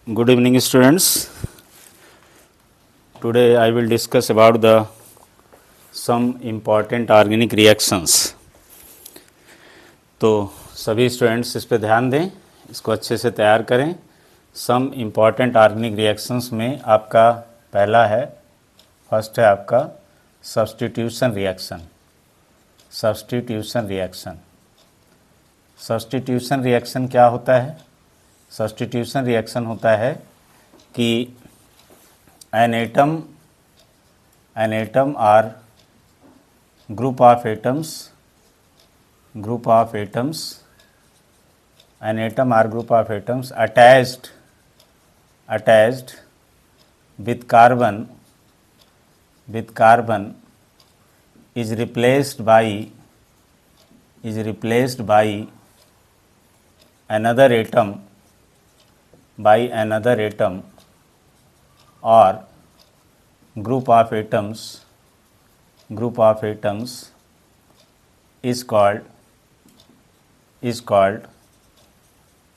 Good evening, students. Today I will discuss about the some important organic reactions. तो सभी students इस पे ध्यान दें, इसको अच्छे से तैयार करें. सम इम्पॉर्टेंट ऑर्गेनिक रिएक्शंस में आपका पहला है, फर्स्ट है आपका substitution reaction. Substitution reaction. Substitution reaction क्या होता है? सब्स्टिट्यूशन रिएक्शन होता है कि an atom or group of atoms, an atom or group of atoms attached with carbon is replaced by another atom or group of atoms is called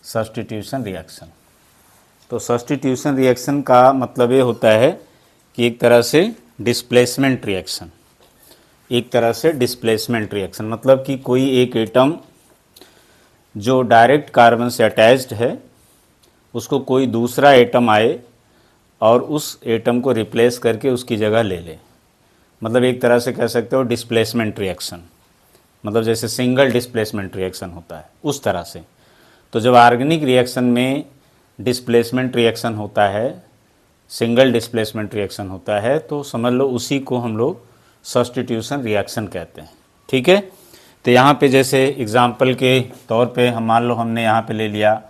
substitution reaction. तो substitution reaction का मतलब ये होता है कि एक तरह से डिस्प्लेसमेंट रिएक्शन, मतलब कि कोई एक एटम जो डायरेक्ट कार्बन से अटैच्ड है उसको कोई दूसरा एटम आए और उस एटम को रिप्लेस करके उसकी जगह ले ले. मतलब एक तरह से कह सकते हो डिस्प्लेसमेंट रिएक्शन, मतलब जैसे सिंगल डिस्प्लेसमेंट रिएक्शन होता है उस तरह से. तो जब ऑर्गेनिक रिएक्शन में डिस्प्लेसमेंट रिएक्शन होता है, सिंगल डिस्प्लेसमेंट रिएक्शन होता है, तो समझ लो उसी को हम लोग सब्स्टिट्यूशन रिएक्शन कहते हैं. ठीक है. तो यहाँ पे जैसे एग्जांपल के तौर पे हम मान लो हमने यहाँ पे ले लिया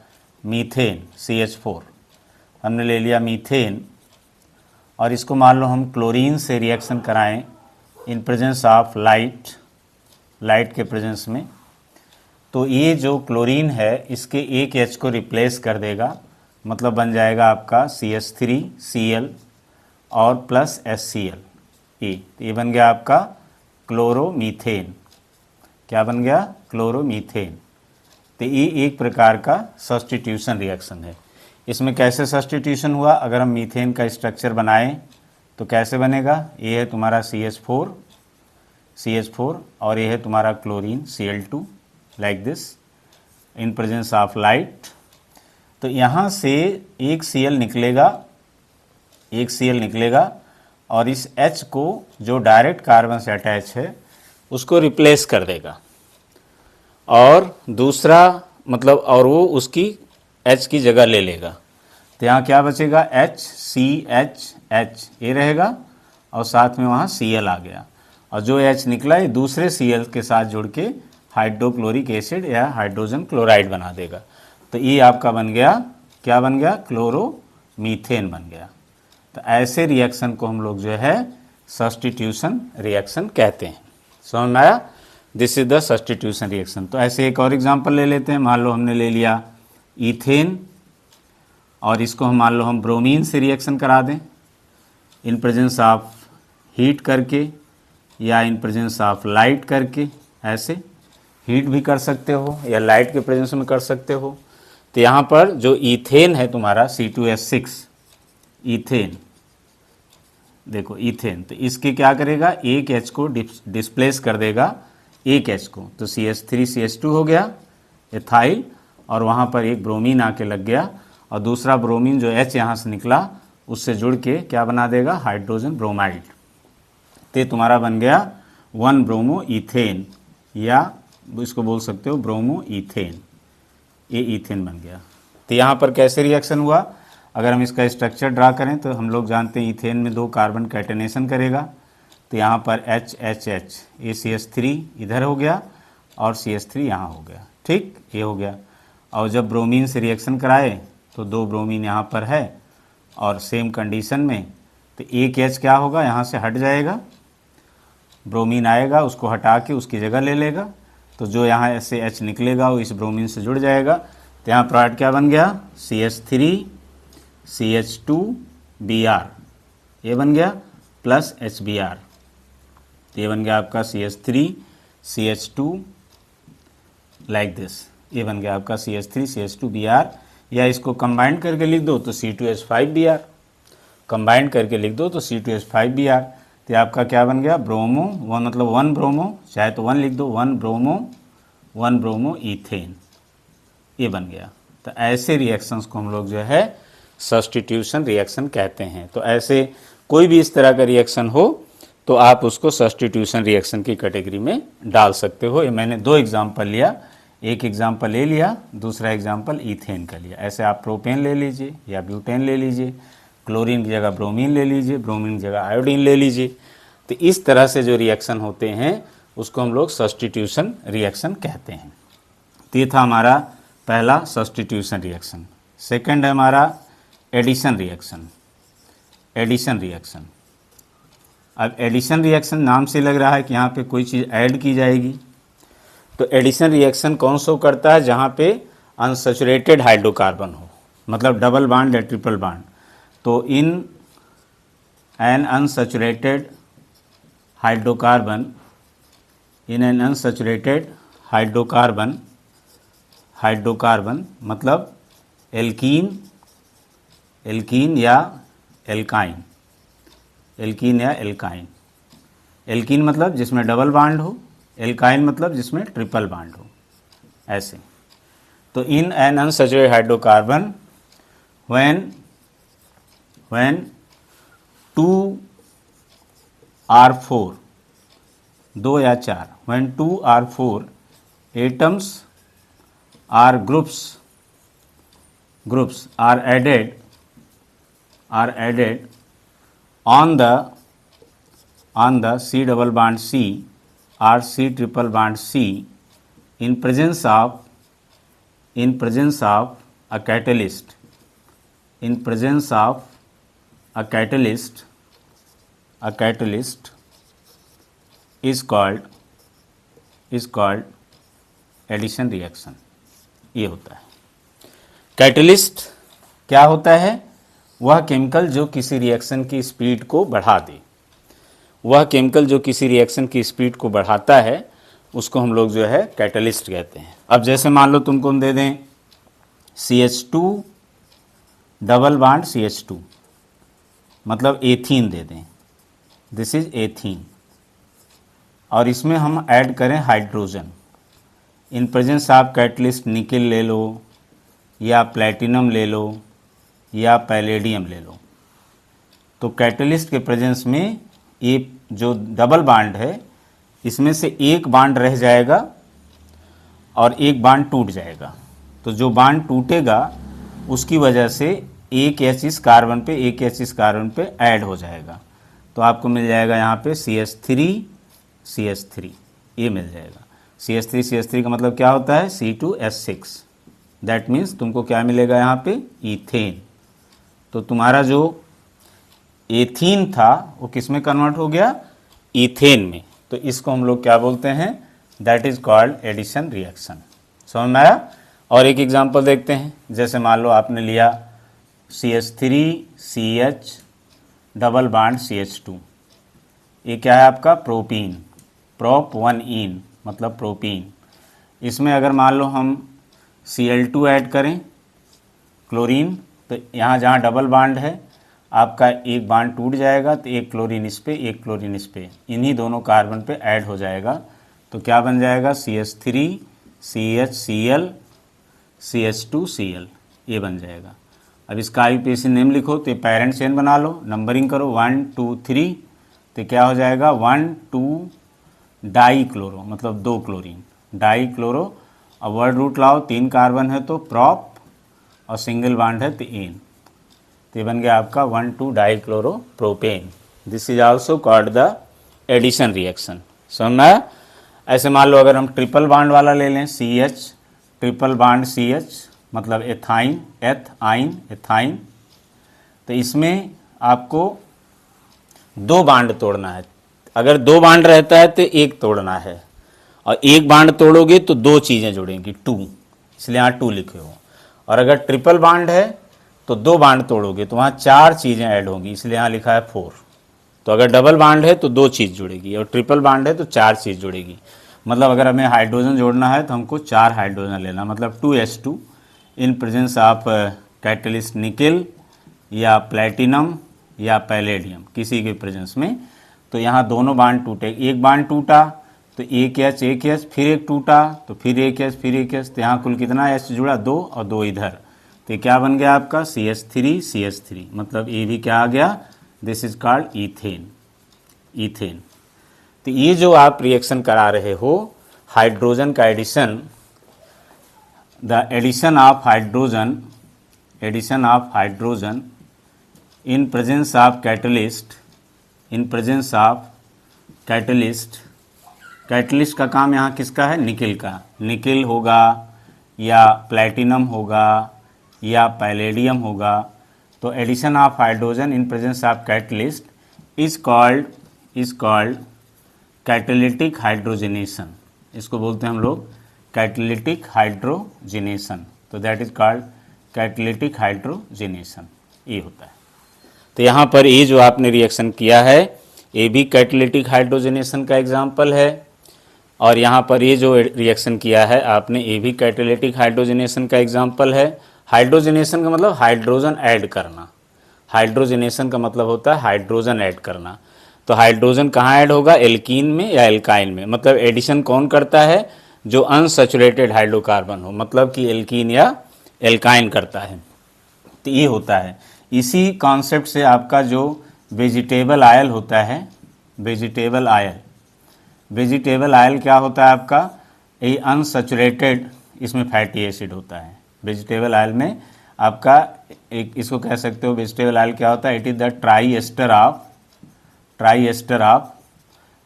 मीथेन CH4, हमने ले लिया मीथेन और इसको मान लो हम क्लोरीन से रिएक्शन कराएं इन प्रेजेंस ऑफ लाइट के प्रेजेंस में, तो ये जो क्लोरीन है इसके एक H को रिप्लेस कर देगा, मतलब बन जाएगा आपका CH3Cl और प्लस HCl. ये बन गया आपका क्लोरोमीथेन. क्या बन गया? क्लोरोमीथेन. तो ये एक प्रकार का सब्स्टिट्यूशन रिएक्शन है. इसमें कैसे सब्स्टिट्यूशन हुआ? अगर हम मीथेन का स्ट्रक्चर बनाएं तो कैसे बनेगा? ये है तुम्हारा CH4 और ये है तुम्हारा chlorine Cl2, like this in presence of light. तो यहाँ से एक Cl निकलेगा और इस H को जो डायरेक्ट कार्बन से अटैच है उसको रिप्लेस कर देगा और दूसरा मतलब और वो उसकी H की जगह ले लेगा. तो यहाँ क्या बचेगा? HCHH ये रहेगा और साथ में वहाँ Cl आ गया और जो H निकला ये दूसरे Cl के साथ जुड़ के हाइड्रोक्लोरिक एसिड या हाइड्रोजन क्लोराइड बना देगा. तो ये आपका बन गया, क्या बन गया? क्लोरोमीथेन बन गया. तो ऐसे रिएक्शन को हम लोग जो है सब्स्टिट्यूशन रिएक्शन कहते हैं. समझ में आया? This is the substitution reaction. तो ऐसे एक और एग्जांपल ले लेते हैं. मान लो हमने ले लिया ईथेन और इसको हम मान लो हम ब्रोमीन से रिएक्शन करा दें इन प्रेजेंस ऑफ हीट करके या इन प्रेजेंस ऑफ लाइट करके. ऐसे हीट भी कर सकते हो या लाइट के प्रेजेंस में कर सकते हो. तो यहाँ पर जो ईथेन है तुम्हारा C2H6 ईथेन, देखो ईथेन, तो इसके क्या करेगा? एक H को डिस्प्लेस कर देगा एक H को, तो CH3CH2 हो गया एथाइल और वहाँ पर एक ब्रोमीन आके लग गया और दूसरा ब्रोमीन जो H यहाँ से निकला उससे जुड़ के क्या बना देगा? Hydrogen bromide. तो तुम्हारा बन गया 1 ब्रोमो ईथेन या इसको बोल सकते हो ब्रोमो ईथेन. ये ईथेन बन गया. तो यहाँ पर कैसे रिएक्शन हुआ? अगर हम इसका स्ट्रक्चर ड्रा करें तो हम लोग जानते हैं ईथेन में 2 कार्बन कैटेनेशन करेगा. तो यहाँ पर HHH ये CH3 इधर हो गया और CH3 यहाँ हो गया. ठीक, ये हो गया. और जब ब्रोमीन से रिएक्शन कराए तो 2 ब्रोमीन यहाँ पर है और सेम कंडीशन में, तो एक H क्या होगा? यहाँ से हट जाएगा, ब्रोमीन आएगा उसको हटा के उसकी जगह ले लेगा. तो जो यहाँ ऐसे H निकलेगा वो इस ब्रोमीन से जुड़ जाएगा. तो यहाँ प्रोडक्ट क्या बन गया? CH3CH2Br ये बन गया प्लस HBr. ये बन गया आपका CH3CH2 लाइक दिस. ये बन गया आपका CH3CH2Br. या इसको कंबाइन करके लिख दो तो C2H5Br, कंबाइन करके लिख दो तो C2H5Br। तो आपका क्या बन गया, ब्रोमो वन, मतलब 1 ब्रोमो, चाहे तो 1 लिख दो, 1 ब्रोमो ईथेन, ये बन गया। तो ऐसे रिएक्शंस को हम लोग जो है सब्स्टिट्यूशन रिएक्शन कहते हैं। तो ऐसे कोई भी इस तरह का रिएक्शन हो तो आप उसको सब्स्टिट्यूशन रिएक्शन की कैटेगरी में डाल सकते हो। ये मैंने 2 एग्जाम्पल लिया, एक एग्जाम्पल ले लिया, दूसरा एग्जाम्पल ईथेन का लिया। ऐसे आप प्रोपेन ले लीजिए या ब्यूटेन ले लीजिए, क्लोरीन की जगह ब्रोमीन ले लीजिए, ब्रोमीन की जगह आयोडीन ले लीजिए। तो इस तरह से जो रिएक्शन होते हैं उसको हम लोग सब्स्टिट्यूशन रिएक्शन कहते हैं। तो ये था हमारा पहला सब्स्टिट्यूशन रिएक्शन। सेकंड है हमारा एडिशन रिएक्शन। एडिशन रिएक्शन, अब एडिशन रिएक्शन नाम से लग रहा है कि यहाँ पे कोई चीज़ ऐड की जाएगी। तो एडिशन रिएक्शन कौन सा करता है, जहाँ पे अनसैचुरेटेड हाइड्रोकार्बन हो, मतलब डबल बॉन्ड या ट्रिपल बॉन्ड। तो in an unsaturated hydrocarbon, in an unsaturated hydrocarbon, hydrocarbon मतलब एल्कीन, एल्कीन या एल्काइन, एल्कीन या एल्काइन। एल्कीन मतलब जिसमें डबल बॉन्ड हो, एल्काइन मतलब जिसमें ट्रिपल बॉन्ड हो, ऐसे। तो in an unsaturated hydrocarbon when 2R4, 2 या 4, when 2R4 atoms are groups are added on the C double bond C or C triple bond C in presence of a catalyst, in presence of a catalyst is called addition reaction. ये होता है catalyst. क्या होता है, वह chemical जो किसी reaction की स्पीड को बढ़ा दे, वह केमिकल जो किसी रिएक्शन की स्पीड को बढ़ाता है उसको हम लोग जो है कैटलिस्ट कहते हैं। अब जैसे मान लो तुमको हम दे दें CH2 डबल बॉन्ड CH2, मतलब एथीन दे दें, दिस इज एथीन, और इसमें हम ऐड करें hydrogen. In presence of catalyst निकल ले लो या प्लेटिनम ले लो या पैलेडियम ले लो। तो कैटलिस्ट के प्रेजेंस में ये जो डबल बॉन्ड है इसमें से एक बॉन्ड रह जाएगा और एक बॉन्ड टूट जाएगा। तो जो बॉन्ड टूटेगा उसकी वजह से एक H इस कार्बन पे, एक H इस कार्बन पे ऐड हो जाएगा। तो आपको मिल जाएगा यहाँ पे CH3 ये मिल जाएगा। CH3 का मतलब क्या होता है, C2H6। दैट मीन्स तुमको क्या मिलेगा यहाँ पे, ईथेन। तो तुम्हारा जो एथीन था वो किस में कन्वर्ट हो गया, ईथेन में। तो इसको हम लोग क्या बोलते हैं, that is called addition reaction. समझ में आया। और एक एग्जांपल देखते हैं, जैसे मान लो आपने लिया CH3CH डबल बॉन्ड CH2, ये क्या है आपका प्रोपीन, प्रोप 1इन मतलब प्रोपीन। इसमें अगर मान लो हम Cl2 ऐड करें क्लोरीन, तो यहाँ जहाँ डबल बॉन्ड है आपका एक बॉन्ड टूट जाएगा, तो एक क्लोरीन इस पे, एक क्लोरीन इस पे, इन्हीं दोनों कार्बन पे ऐड हो जाएगा। तो क्या बन जाएगा, CH3CHCl CH2Cl ये बन जाएगा। अब इसका IUPAC नेम लिखो, तो पेरेंट चेन बना लो, नंबरिंग करो 1 2 3, तो क्या हो जाएगा 1 2 डाई क्लोरो मतलब 2 क्लोरीन, डाई क्लोरो। अब वर्ड रूट लाओ, 3 कार्बन है तो प्रॉप और सिंगल बॉन्ड है तो एन, तो ये बन गया आपका 1 2 dichloropropane. This is also called the addition reaction. समझ में आया। ऐसे मान लो अगर हम ट्रिपल बॉन्ड वाला ले लें, CH ट्रिपल बॉन्ड CH मतलब एथाइन, एथाइन, तो इसमें आपको 2 बॉन्ड तोड़ना है। अगर 2 बॉन्ड रहता है तो एक तोड़ना है, और एक बॉन्ड तोड़ोगे तो 2 चीज़ें जुड़ेंगी, 2, इसलिए यहाँ 2 लिखे हो। और अगर ट्रिपल बॉन्ड है तो 2 बॉन्ड तोड़ोगे तो वहाँ 4 चीज़ें ऐड होंगी, इसलिए यहाँ लिखा है 4। तो अगर डबल बॉन्ड है तो 2 चीज़ जुड़ेगी, और ट्रिपल बॉन्ड है तो 4 चीज़ जुड़ेगी। मतलब अगर हमें हाइड्रोजन जोड़ना है तो हमको 4 हाइड्रोजन लेना, मतलब 2H2, in presence of catalyst निकल या प्लेटिनम या पैलेडियम, किसी के प्रेजेंस में। तो यहाँ दोनों बांड टूटे, एक बांड टूटा तो एक एच, फिर एक टूटा तो फिर एक एच, फिर एक एच, तो यहाँ कुल कितना एच जुड़ा, 2 और 2 इधर, तो क्या बन गया आपका CH3, मतलब ये भी क्या आ गया, दिस इज कॉल्ड ईथेन। तो ये जो आप रिएक्शन करा रहे हो, हाइड्रोजन का addition, the addition of hydrogen in presence of catalyst, catalyst का काम यहाँ किसका है, निकल का, निकल होगा या प्लैटिनम होगा या पैलेडियम होगा। तो addition of hydrogen in presence of catalyst is called catalytic hydrogenation, इसको बोलते हैं हम लोग कैटालिटिक हाइड्रोजनेशन। तो that is called catalytic hydrogenation, ये होता है। तो यहाँ पर ये जो आपने रिएक्शन किया है ये भी कैटालिटिक हाइड्रोजनेशन का एग्जाम्पल है, और यहाँ पर ये जो रिएक्शन किया है आपने ये भी कैटालिटिक हाइड्रोजनेशन का एग्जाम्पल है। हाइड्रोजनेशन का मतलब हाइड्रोजन ऐड करना, हाइड्रोजनेशन का मतलब होता है हाइड्रोजन ऐड करना। तो हाइड्रोजन कहाँ ऐड होगा, एल्कीन में या एल्काइन में, मतलब एडिशन कौन करता है, जो अनसैचुरेटेड हाइड्रोकार्बन हो, मतलब कि एल्कीन या एल्काइन करता है। तो ये होता है, इसी कॉन्सेप्ट से आपका जो वेजिटेबल आयल होता है, वेजिटेबल आयल क्या होता है आपका, ये अनसैचुरेटेड, इसमें फैटी एसिड होता है। वेजिटेबल आयल में आपका एक, इसको कह सकते हो वेजिटेबल आयल क्या होता है, it is the triester of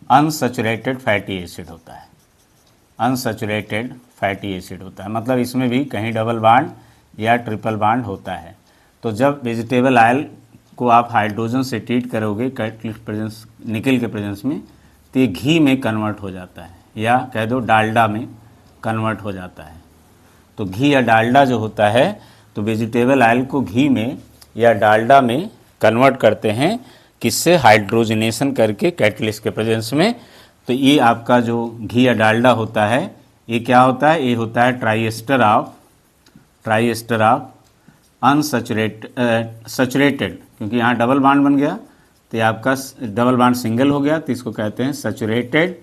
unsaturated fatty acid होता है, अनसैचुरेटेड फैटी एसिड होता है, मतलब इसमें भी कहीं डबल बॉन्ड या ट्रिपल बॉन्ड होता है। तो जब वेजिटेबल आयल को आप हाइड्रोजन से ट्रीट करोगे कैटलिस्ट प्रेजेंस, निकल के प्रेजेंस में, तो ये घी में कन्वर्ट हो जाता है, या कह दो डालडा में कन्वर्ट हो जाता है। तो घी या डालडा जो होता है, तो वेजिटेबल ऑयल को घी में या डालडा में कन्वर्ट करते हैं, किससे, हाइड्रोजनेशन करके कैटलिस्ट के प्रेजेंस में। तो ये आपका जो घी या डालडा होता है ये क्या होता है, ये होता है ट्राई एस्टर ऑफ सैचुरेटेड, क्योंकि यहाँ डबल बॉन्ड बन गया तो ये आपका डबल बॉन्ड सिंगल हो गया, तो इसको कहते हैं सैचुरेटेड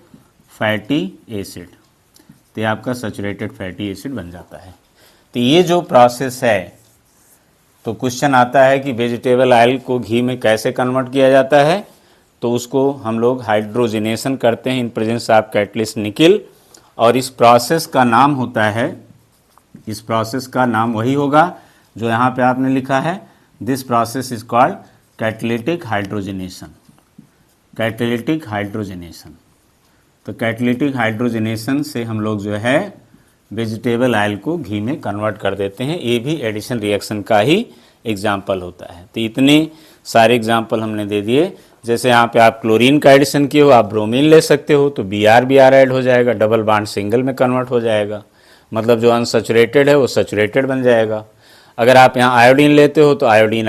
फैटी एसिड। तो ये आपका सैचुरेटेड फैटी एसिड बन जाता है। तो ये जो प्रोसेस है, तो क्वेश्चन आता है कि वेजिटेबल ऑयल को घी में कैसे कन्वर्ट किया जाता है, तो उसको हम लोग हाइड्रोजनेशन करते हैं इन प्रेजेंस ऑफ कैटलिस्ट निकल, और इस प्रोसेस का नाम होता है, इस प्रोसेस का नाम वही होगा जो यहाँ पे आपने लिखा है, this process is called catalytic hydrogenation, catalytic hydrogenation. तो कैटालिटिक हाइड्रोजनेशन से हम लोग जो है वेजिटेबल ऑयल को घी में कन्वर्ट कर देते हैं, ये भी एडिशन रिएक्शन का ही एग्जाम्पल होता है। तो इतने सारे एग्जाम्पल हमने दे दिए। जैसे यहाँ पे आप क्लोरीन का एडिशन किए हो, आप ब्रोमीन ले सकते हो, तो Br ऐड हो जाएगा, डबल बॉन्ड सिंगल में कन्वर्ट हो जाएगा, मतलब जो अनसैचुरेटेड है वो सैचुरेटेड बन जाएगा। अगर आप यहाँ आयोडीन लेते हो तो आयोडीन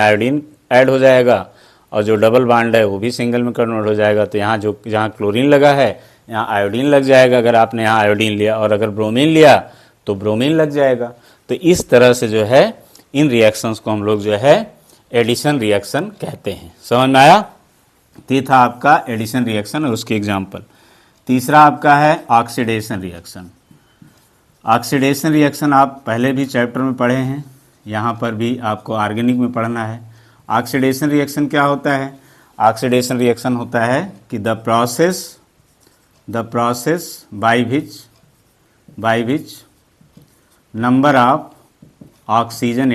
ऐड हो जाएगा, और जो डबल बॉन्ड है वो भी सिंगल में कन्वर्ट हो जाएगा। तो यहाँ जो जहाँ क्लोरीन लगा है यहाँ आयोडीन लग जाएगा, अगर आपने यहाँ आयोडीन लिया, और अगर ब्रोमीन लिया तो ब्रोमीन लग जाएगा। तो इस तरह से जो है इन रिएक्शंस को हम लोग जो है एडिशन रिएक्शन कहते हैं। समझ में आया? तो ये था आपका एडिशन रिएक्शन और उसके एग्जाम्पल। तीसरा आपका है ऑक्सीडेशन रिएक्शन। ऑक्सीडेशन रिएक्शन आप पहले भी चैप्टर में पढ़े हैं, यहाँ पर भी आपको ऑर्गेनिक में पढ़ना है। ऑक्सीडेशन रिएक्शन क्या होता है? ऑक्सीडेशन रिएक्शन होता है कि the process by which number of oxygen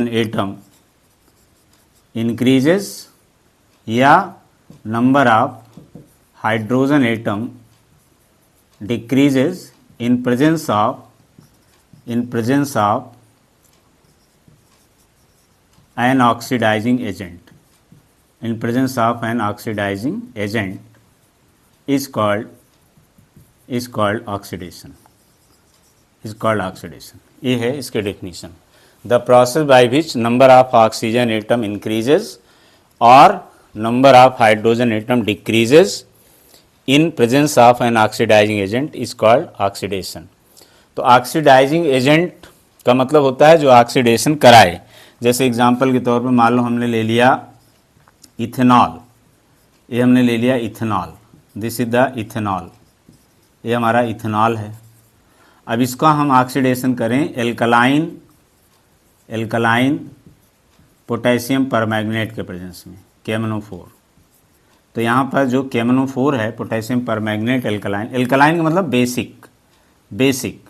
atom increases या number of hydrogen atom decreases in presence of an oxidizing agent, in presence of an oxidizing agent is called oxidation, ये है इसके definition. The process by which number of oxygen atom increases और number of hydrogen atom decreases in presence of an oxidising agent is called oxidation. तो तो oxidising agent का मतलब होता है जो ऑक्सीडेशन कराए। जैसे एग्जांपल के तौर पे मान लो हमने ले लिया इथेनॉल, ये हमने ले लिया ethanol, this is the ethanol, ये हमारा इथेनॉल है। अब इसका हम ऑक्सीडेशन करें एल्कलाइन पोटेशियम परमैंगनेट के प्रेजेंस में, KMnO4। तो यहाँ पर जो KMnO4 है, पोटेशियम परमैंगनेट एल्कलाइन का मतलब बेसिक।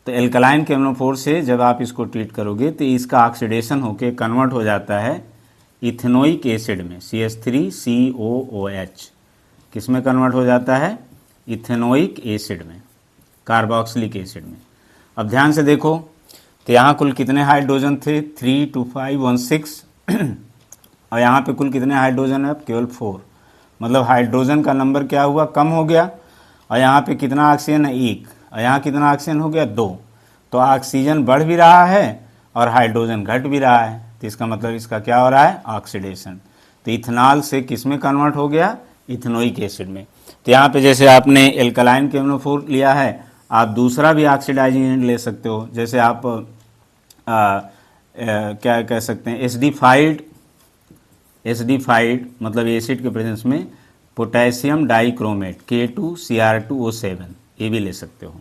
तो एल्कलाइन KMnO4 से जब आप इसको ट्रीट करोगे तो इसका ऑक्सीडेशन होके कन्वर्ट हो जाता है इथेनोइक एसिड में, CH3COOH। किस में कन्वर्ट हो जाता है? इथेनोइक एसिड में, कार्बोक्सिलिक एसिड में। अब ध्यान से देखो तो यहाँ कुल कितने हाइड्रोजन थे? 3 2 5 1 6 और यहाँ पे कुल कितने हाइड्रोजन है? अब केवल 4। मतलब हाइड्रोजन का नंबर क्या हुआ? कम हो गया। और यहाँ पे कितना ऑक्सीजन है? 1। और यहाँ कितना ऑक्सीजन हो गया? 2। तो ऑक्सीजन बढ़ भी रहा है और हाइड्रोजन घट भी रहा है। तो इसका मतलब इसका क्या हो रहा है? ऑक्सीडेशन। तो इथेनॉल से किस में कन्वर्ट हो गया? इथेनोइक एसिड में। तो यहाँ पे जैसे आपने एल्कलाइन KMnO4 लिया है, आप दूसरा भी ऑक्सीडाइजिंग एजेंट ले सकते हो। जैसे आप क्या कह सकते हैं, एसिडिफाइड मतलब एसिड के प्रेजेंस में पोटेशियम डाइक्रोमेट K2Cr2O7, ये भी ले सकते हो।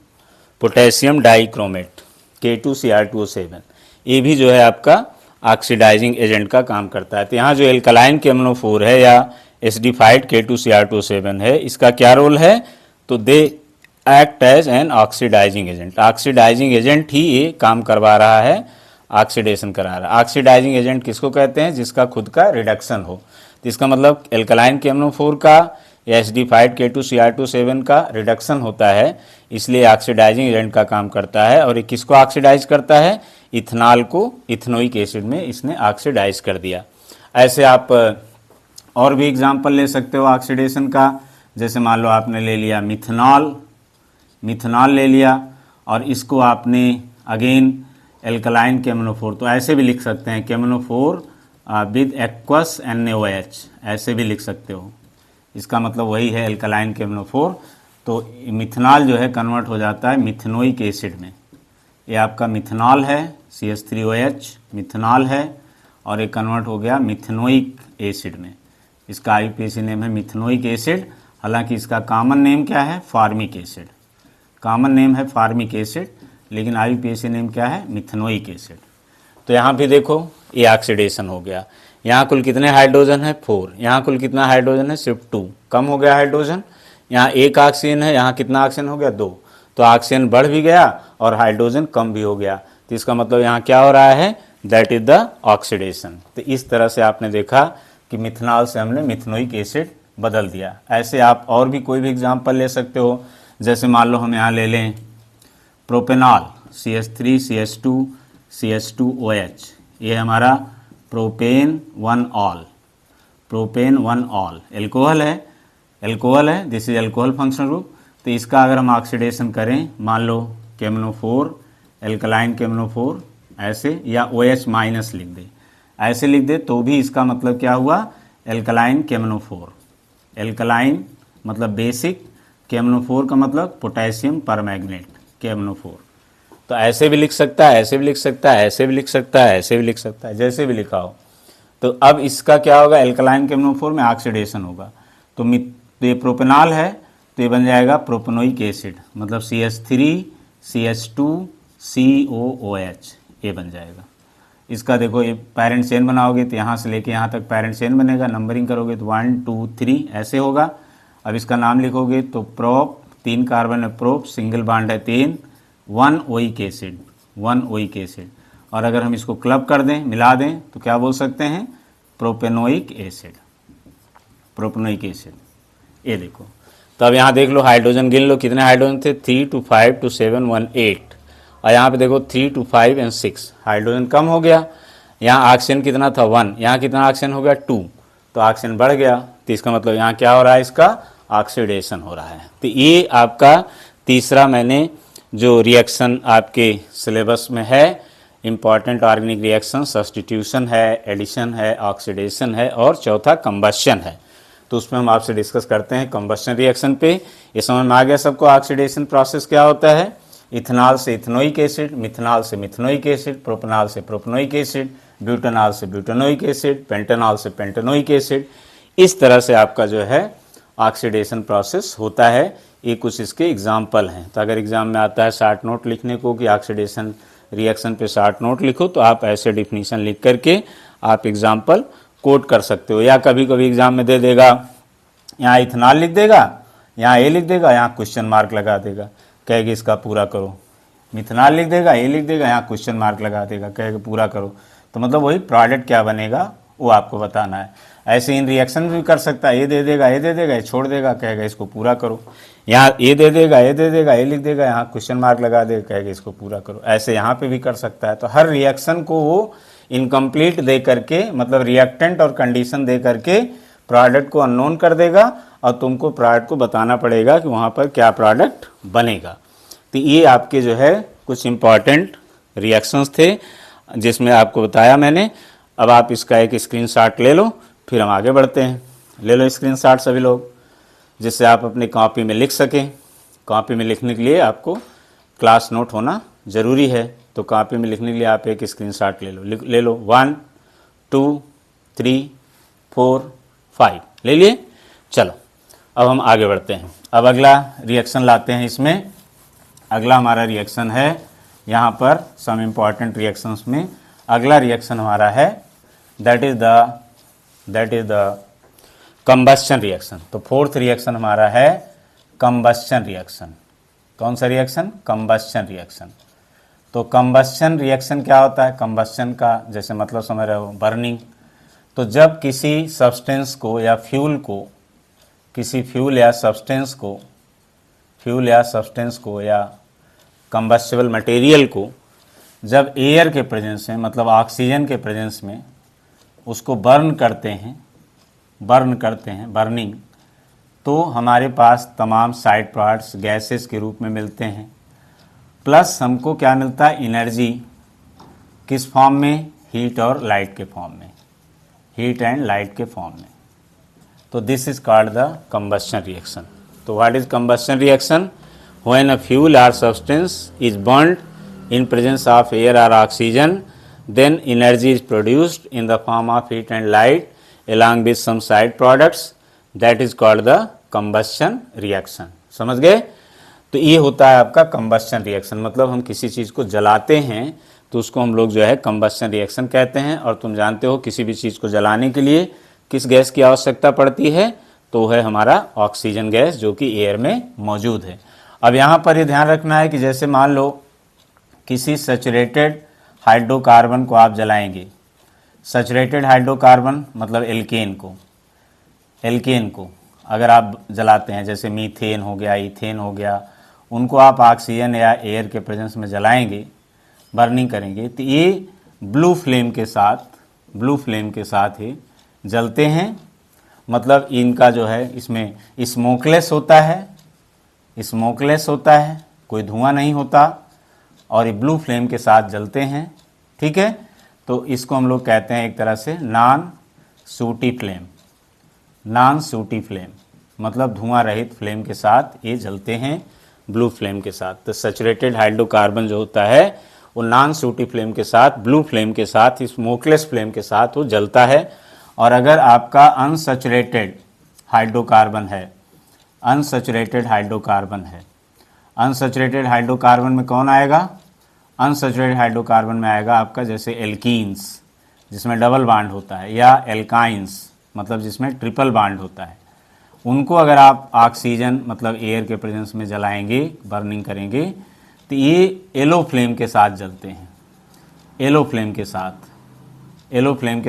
पोटेशियम डाइक्रोमेट K2Cr2O7 ये भी जो है आपका ऑक्सीडाइजिंग एजेंट का काम करता है। तो यहाँ जो एल्कलाइन KMnO4 है या एसिडिफाइड K2Cr2O7 है, इसका क्या रोल है? तो they act as an oxidising agent. Oxidising agent ही ये काम करवा रहा है, ऑक्सीडेशन करा रहा है। ऑक्सीडाइजिंग एजेंट किसको कहते हैं? जिसका खुद का रिडक्शन हो। तो इसका मतलब एल्कलाइन KMnO4 का या एसिडिफाइड K2Cr2O7 का रिडक्शन होता है, इसलिए ऑक्सीडाइजिंग एजेंट का काम करता है। और ये किसको ऑक्सीडाइज करता है? इथेनॉल को इथेनोइक एसिड में इसने ऑक्सीडाइज कर दिया। ऐसे आप और भी एग्जाम्पल ले सकते हो ऑक्सीडेशन का। जैसे मान लो आपने ले लिया मिथेनॉल ले लिया और इसको आपने अगेन एल्कलाइन KMnO4, तो ऐसे भी लिख सकते हैं KMnO4 विद एक्वस NaOH, ऐसे भी लिख सकते हो। इसका मतलब वही है एल्कलाइन KMnO4। तो मिथेनॉल जो है कन्वर्ट हो जाता है मिथेनोइक एसिड में। ये आपका मिथेनॉल है, CH3OH मिथेनॉल है, और ये कन्वर्ट हो गया मिथेनोइक एसिड में। इसका IUPAC नेम है मिथेनोइक एसिड। हालांकि इसका कॉमन नेम क्या है? Formic acid. कॉमन नेम है फार्मिक एसिड, लेकिन IUPAC नेम क्या है? Methanoic acid. तो यहाँ भी देखो ये ऑक्सीडेशन हो गया। यहाँ कुल कितने हाइड्रोजन है? 4। यहाँ कुल कितना हाइड्रोजन है? सिर्फ 2। कम हो गया हाइड्रोजन। यहाँ 1 ऑक्सीजन है, यहाँ कितना ऑक्सीजन हो गया? 2। तो ऑक्सीजन बढ़ भी गया और हाइड्रोजन कम भी हो गया। तो इसका मतलब यहाँ क्या हो रहा है? That is the oxidation. तो इस तरह से आपने देखा कि मिथेनॉल से हमने मिथेनोइक एसिड बदल दिया। ऐसे आप और भी कोई भी एग्जाम्पल ले सकते हो। जैसे मान लो हम यहाँ ले लें प्रोपेनॉल CH3CH2CH2OH, ये हमारा प्रोपेन 1ऑल एल्कोहल है, this is alcohol functional group. तो इसका अगर हम ऑक्सीडेशन करें, मान लो KMnO4 एल्कलाइन KMnO4 ऐसे, या OH माइनस लिख दे, ऐसे लिख दे, तो भी इसका मतलब क्या हुआ? Alkaline KMnO4। एल्कलाइन मतलब बेसिक, KMnO4 का मतलब पोटेशियम परमैंगनेट KMnO4। तो ऐसे भी लिख सकता है, ऐसे भी लिख सकता है, ऐसे भी लिख सकता है, ऐसे भी लिख सकता है, जैसे भी लिखा हो। तो अब इसका क्या होगा? एल्कलाइन KMnO4 में ऑक्सीडेशन होगा। तो ये प्रोपेनॉल है, तो ये बन जाएगा प्रोपेनोइक एसिड, मतलब CH3CH2COOH, ये बन जाएगा। इसका देखो ये पैरेंट चेन बनाओगे तो यहाँ से लेके यहाँ तक पैरेंट चेन बनेगा। नंबरिंग करोगे तो 1 2 3 ऐसे होगा। अब इसका नाम लिखोगे तो प्रोप, 3 कार्बन है प्रोप, सिंगल बॉन्ड है 3, 1 ओइक एसिड। और अगर हम इसको क्लब कर दें, मिला दें, तो क्या बोल सकते हैं? Propanoic acid. ये देखो। तो अब यहाँ देख लो, हाइड्रोजन गिन लो, कितने हाइड्रोजन थे? 3 2 5 2 7 1 8। और यहाँ पे देखो 3 2 5 और 6, हाइड्रोजन कम हो गया। यहाँ ऑक्सीजन कितना था? 1। यहाँ कितना ऑक्सीजन हो गया? 2। तो ऑक्सीजन बढ़ गया। तो इसका मतलब यहाँ क्या हो रहा है? इसका ऑक्सीडेशन हो रहा है। तो ये आपका तीसरा मैंने जो रिएक्शन आपके सिलेबस में है, इंपॉर्टेंट ऑर्गेनिक रिएक्शन, सब्स्टिट्यूशन है, एडिशन है, ऑक्सीडेशन है, और चौथा कंबस्शन है। तो उसमें हम आपसे डिस्कस करते हैं कंबस्शन रिएक्शन पे। ये समझ में आ गया सबको ऑक्सीडेशन प्रोसेस क्या होता है। इथेनॉल से इथेनोइक एसिड, मिथेनॉल से मिथेनोइक एसिड, प्रोपेनॉल से प्रोपेनोइक एसिड, ब्यूटेनॉल से ब्यूटेनोइक एसिड, पेंटेनॉल से पेंटेनोइक एसिड। इस तरह से आपका जो है ऑक्सीडेशन प्रोसेस होता है। ये कुछ इसके एग्जाम्पल हैं। तो अगर एग्जाम में आता है शॉर्ट नोट लिखने को कि ऑक्सीडेशन रिएक्शन पे शॉर्ट नोट लिखो, तो आप ऐसे डिफिनीशन लिख करके आप एग्जाम्पल कोट कर सकते हो। या कभी कभी एग्जाम में दे देगा, यहाँ इथेनॉल लिख देगा, यहाँ ए लिख देगा, यहाँ क्वेश्चन मार्क लगा देगा, कहेगी इसका पूरा करो। मिथेनॉल लिख देगा, ए लिख देगा, यहाँ क्वेश्चन मार्क लगा देगा, कहेगा पूरा करो। तो मतलब वही प्रोडक्ट क्या बनेगा वो आपको बताना है। ऐसे इन रिएक्शन भी कर सकता है, ये दे देगा, ये दे देगा, ये छोड़ देगा, कहेगा इसको पूरा करो। यहाँ ये दे देगा, ये दे देगा, ये लिख देगा, यहाँ क्वेश्चन मार्क लगा देगा, कहेगा इसको पूरा करो। ऐसे यहाँ पे भी कर सकता है। तो हर रिएक्शन को वो इनकम्प्लीट दे करके, मतलब रिएक्टेंट और कंडीशन दे करके प्रोडक्ट को अननोन कर देगा और तुमको प्रोडक्ट को बताना पड़ेगा कि वहाँ पर क्या प्रोडक्ट बनेगा। तो ये आपके जो है कुछ इम्पॉर्टेंट रिएक्शंस थे जिसमें आपको बताया मैंने। अब आप इसका एक स्क्रीनशॉट ले लो, फिर हम आगे बढ़ते हैं। ले लो स्क्रीनशॉट सभी लोग, जिससे आप अपनी कॉपी में लिख सकें। कॉपी में लिखने के लिए आपको क्लास नोट होना ज़रूरी है। तो कॉपी में लिखने के लिए आप एक स्क्रीनशॉट ले लो 1 2 3 4 5 ले लिए। चलो अब हम आगे बढ़ते हैं। अब अगला रिएक्शन लाते हैं। इसमें अगला हमारा रिएक्शन है, यहाँ पर सम इम्पॉर्टेंट रिएक्शंस में अगला रिएक्शन हमारा है that is the combustion reaction. तो फोर्थ रिएक्शन हमारा है कंबस्शन रिएक्शन। कौन सा रिएक्शन? Combustion reaction. तो कंबस्शन रिएक्शन क्या होता है? कंबस्शन का जैसे मतलब समझ रहे हो बर्निंग। तो जब किसी सब्सटेंस को या फ्यूल को, किसी फ्यूल या सब्सटेंस को या कंबस्टिबल मटेरियल को जब एयर के प्रेजेंस में, मतलब ऑक्सीजन के प्रेजेंस में उसको बर्न करते हैं बर्निंग, तो हमारे पास तमाम साइड प्रोडक्ट्स गैसेस के रूप में मिलते हैं। प्लस हमको क्या मिलता है? एनर्जी। किस फॉर्म में? हीट और लाइट के फॉर्म में, हीट एंड लाइट के फॉर्म में। तो this is called the combustion reaction. तो what is combustion reaction? When a fuel और substance is burned in presence of air or oxygen, then energy is produced in the form of heat and light along with some side products. That is called the combustion reaction. समझ गए? तो ये होता है आपका combustion reaction। मतलब हम किसी चीज़ को जलाते हैं तो उसको हम लोग जो है combustion reaction कहते हैं। और तुम जानते हो किसी भी चीज़ को जलाने के लिए किस गैस की आवश्यकता पड़ती है? तो है हमारा ऑक्सीजन गैस, जो कि एयर में मौजूद है। अब यहाँ पर ये ध्यान रखना है कि जैसे मान लो किसी सैचुरेटेड हाइड्रोकार्बन को आप जलाएंगे। सैचुरेटेड हाइड्रोकार्बन मतलब एल्केन को अगर आप जलाते हैं, जैसे मीथेन हो गया, इथेन हो गया, उनको आप ऑक्सीजन या एयर के प्रेजेंस में जलाएंगे, बर्निंग करेंगे, तो ये ब्लू फ्लेम के साथ ही जलते हैं। मतलब इनका जो है इसमें स्मोकलेस होता है, कोई धुआं नहीं होता और ये ब्लू फ्लेम के साथ जलते हैं। ठीक है, तो इसको हम लोग कहते हैं एक तरह से नॉन सूटी फ्लेम, मतलब धुआं रहित फ्लेम के साथ ये जलते हैं, ब्लू फ्लेम के साथ। तो सैचुरेटेड हाइड्रोकार्बन जो होता है वो नॉन सूटी फ्लेम के साथ, ब्लू फ्लेम के साथ, स्मोकलेस फ्लेम के साथ वो जलता है। और अगर आपका अनसैचुरेटेड हाइड्रोकार्बन है, अनसैचुरेटेड हाइड्रोकार्बन में कौन आएगा? अनसैचुरेटेड हाइड्रोकार्बन में आएगा आपका जैसे एल्कीन्स, जिसमें डबल बॉन्ड होता है, या एल्काइंस मतलब जिसमें ट्रिपल बॉन्ड होता है। उनको अगर आप ऑक्सीजन मतलब एयर के प्रेजेंस में जलाएंगे, बर्निंग करेंगे, तो ये येलो फ्लेम के साथ जलते हैं। येलो फ्लेम के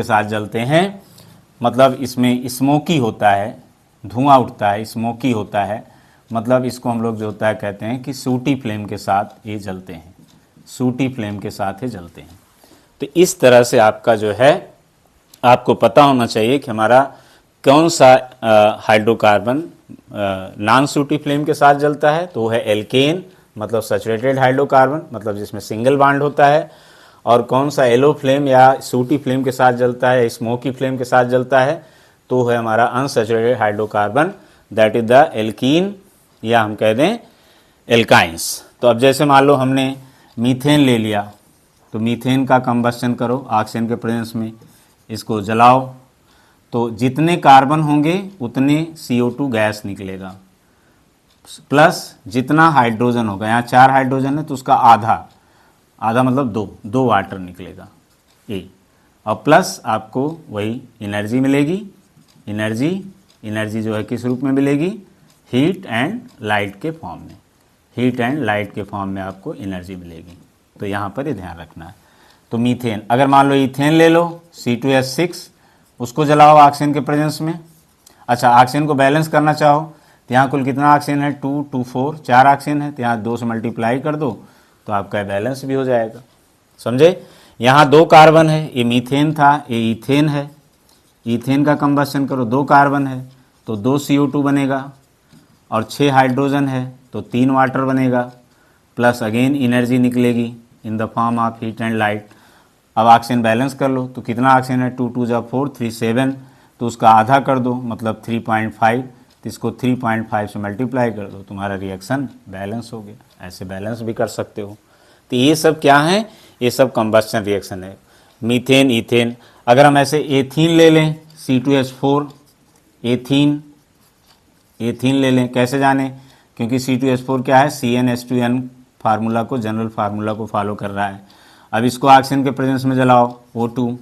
साथ जलते हैं, मतलब इसमें स्मोकी होता है, धुआं उठता है, स्मोकी होता है। मतलब इसको हम लोग जो होता है कहते हैं कि सूटी फ्लेम के साथ ये जलते हैं, तो इस तरह से आपका जो है आपको पता होना चाहिए कि हमारा कौन सा हाइड्रोकार्बन नॉन सूटी फ्लेम के साथ जलता है। तो वो है एल्केन, मतलब सैचुरेटेड हाइड्रोकार्बन, मतलब जिसमें सिंगल बॉन्ड होता है। और कौन सा येलो फ्लेम या सूटी फ्लेम के साथ जलता है, स्मोकी फ्लेम के साथ जलता है, तो है हमारा unsaturated hydrocarbon, that is the alkene, या हम कह दें एल्काइंस। तो अब जैसे मान लो हमने मीथेन ले लिया, तो मीथेन का कंबस्शन करो ऑक्सीजन के प्रेजेंस में, इसको जलाओ, तो जितने कार्बन होंगे उतने CO2 गैस निकलेगा, प्लस जितना हाइड्रोजन होगा, यहाँ 4 हाइड्रोजन है तो उसका आधा, आधा मतलब 2 वाटर निकलेगा ये, और प्लस आपको वही एनर्जी मिलेगी। एनर्जी जो है किस रूप में मिलेगी? हीट एंड लाइट के फॉर्म में, हीट एंड लाइट के फॉर्म में आपको एनर्जी मिलेगी। तो यहाँ पर ये ध्यान रखना है। तो मीथेन, अगर मान लो इथेन ले लो C2H6, उसको जलाओ ऑक्सीजन के प्रेजेंस में। अच्छा, ऑक्सीजन को बैलेंस करना चाहो तो यहाँ कुल कितना ऑक्सीजन है? 2, 2, 4, 4 ऑक्सीजन है, तो यहाँ 2 से मल्टीप्लाई कर दो तो आपका बैलेंस भी हो जाएगा। समझे? यहाँ 2 कार्बन है, ये मीथेन था, ये इथेन है। इथेन का कंबस्शन करो, 2 कार्बन है तो 2 CO2 बनेगा, और 6 हाइड्रोजन है तो 3 वाटर बनेगा, प्लस अगेन एनर्जी निकलेगी in the form of heat and light. अब ऑक्सीजन बैलेंस कर लो तो कितना ऑक्सीजन है? 2, 2 जा 4, 3, 7, तो उसका आधा कर दो मतलब 3.5, तो इसको 3.5 से मल्टीप्लाई कर दो, तुम्हारा रिएक्शन बैलेंस हो गया। ऐसे बैलेंस भी कर सकते हो। तो ये सब क्या है? ये सब कंबस्शन रिएक्शन है, मीथेन, इथेन। अगर हम ऐसे एथीन ले लें, C2H4, एथीन ले लें, कैसे जाने? क्योंकि C2H4 क्या है? CnH2n फार्मूला को, जनरल फार्मूला को फॉलो कर रहा है। अब इसको ऑक्सीजन के प्रेजेंस में जलाओ O2,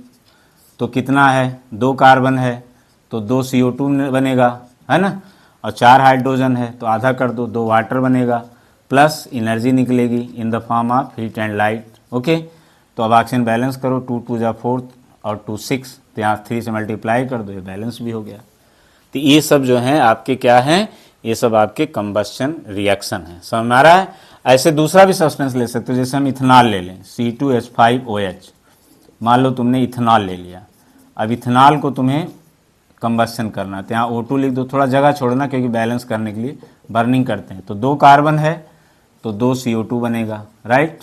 तो कितना है? 2 कार्बन है तो 2 CO2 बनेगा, है ना, और 4 हाइड्रोजन है तो आधा कर दो, 2 वाटर बनेगा, प्लस एनर्जी निकलेगी in the form of heat and light. Okay, तो अब ऑक्सीजन बैलेंस करो, 2, 2 जा 4 और 2, 6, तो यहाँ 3 से मल्टीप्लाई कर दो, ये बैलेंस भी हो गया। तो ये सब जो हैं आपके क्या हैं? ये सब आपके कंबस्शन रिएक्शन है। समझ में आ रहा है? ऐसे दूसरा भी सब्सटेंस ले सकते हो, जैसे हम इथेनॉल ले लें, C2H5OH। मान लो तुमने इथेनॉल ले लिया, अब इथेनॉल को तुम्हें कंबस्शन करना है, तो यहाँ O2 लिख दो, थोड़ा जगह छोड़ना क्योंकि बैलेंस करने के लिए बर्निंग करते हैं। तो 2 कार्बन है तो 2 CO2 बनेगा, राइट।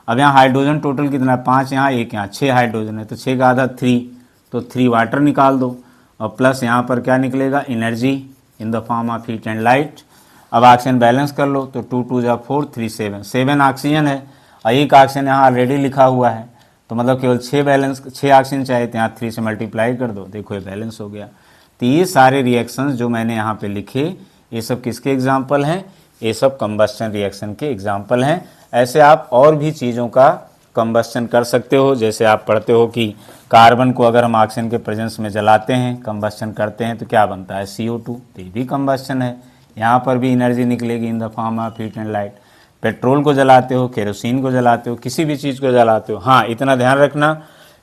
अब यहाँ हाइड्रोजन टोटल कितना है? 5 यहाँ, 1 यहाँ, 6 हाइड्रोजन है, तो 6 का आधा 3, तो 3 वाटर निकाल दो, और प्लस यहाँ पर क्या निकलेगा? Energy in the form of heat and light. अब ऑक्सीजन बैलेंस कर लो, तो 2, 2 जा 4, 3, 7 ऑक्सीजन है, और 1 ऑक्सीजन यहाँ ऑलरेडी लिखा हुआ है, तो मतलब केवल 6 ऑक्सीजन चाहिए, तो यहाँ 3 से मल्टीप्लाई कर दो, देखो ये बैलेंस हो गया। तो ये सारे रिएक्शंस जो मैंने यहाँ पे लिखे, ये सब किसके एग्जाम्पल हैं? ये सब कंबस्शन रिएक्शन के एग्जाम्पल हैं। ऐसे आप और भी चीज़ों का कंबस्शन कर सकते हो। जैसे आप पढ़ते हो कि कार्बन को अगर हम ऑक्सीजन के प्रेजेंस में जलाते हैं, कंबस्शन करते हैं, तो क्या बनता है? CO2, तो ये भी कंबस्शन है। यहाँ पर भी एनर्जी निकलेगी in the form of heat and light. Petrol को जलाते हो, केरोसिन को जलाते हो, किसी भी चीज़ को जलाते हो। हाँ, इतना ध्यान रखना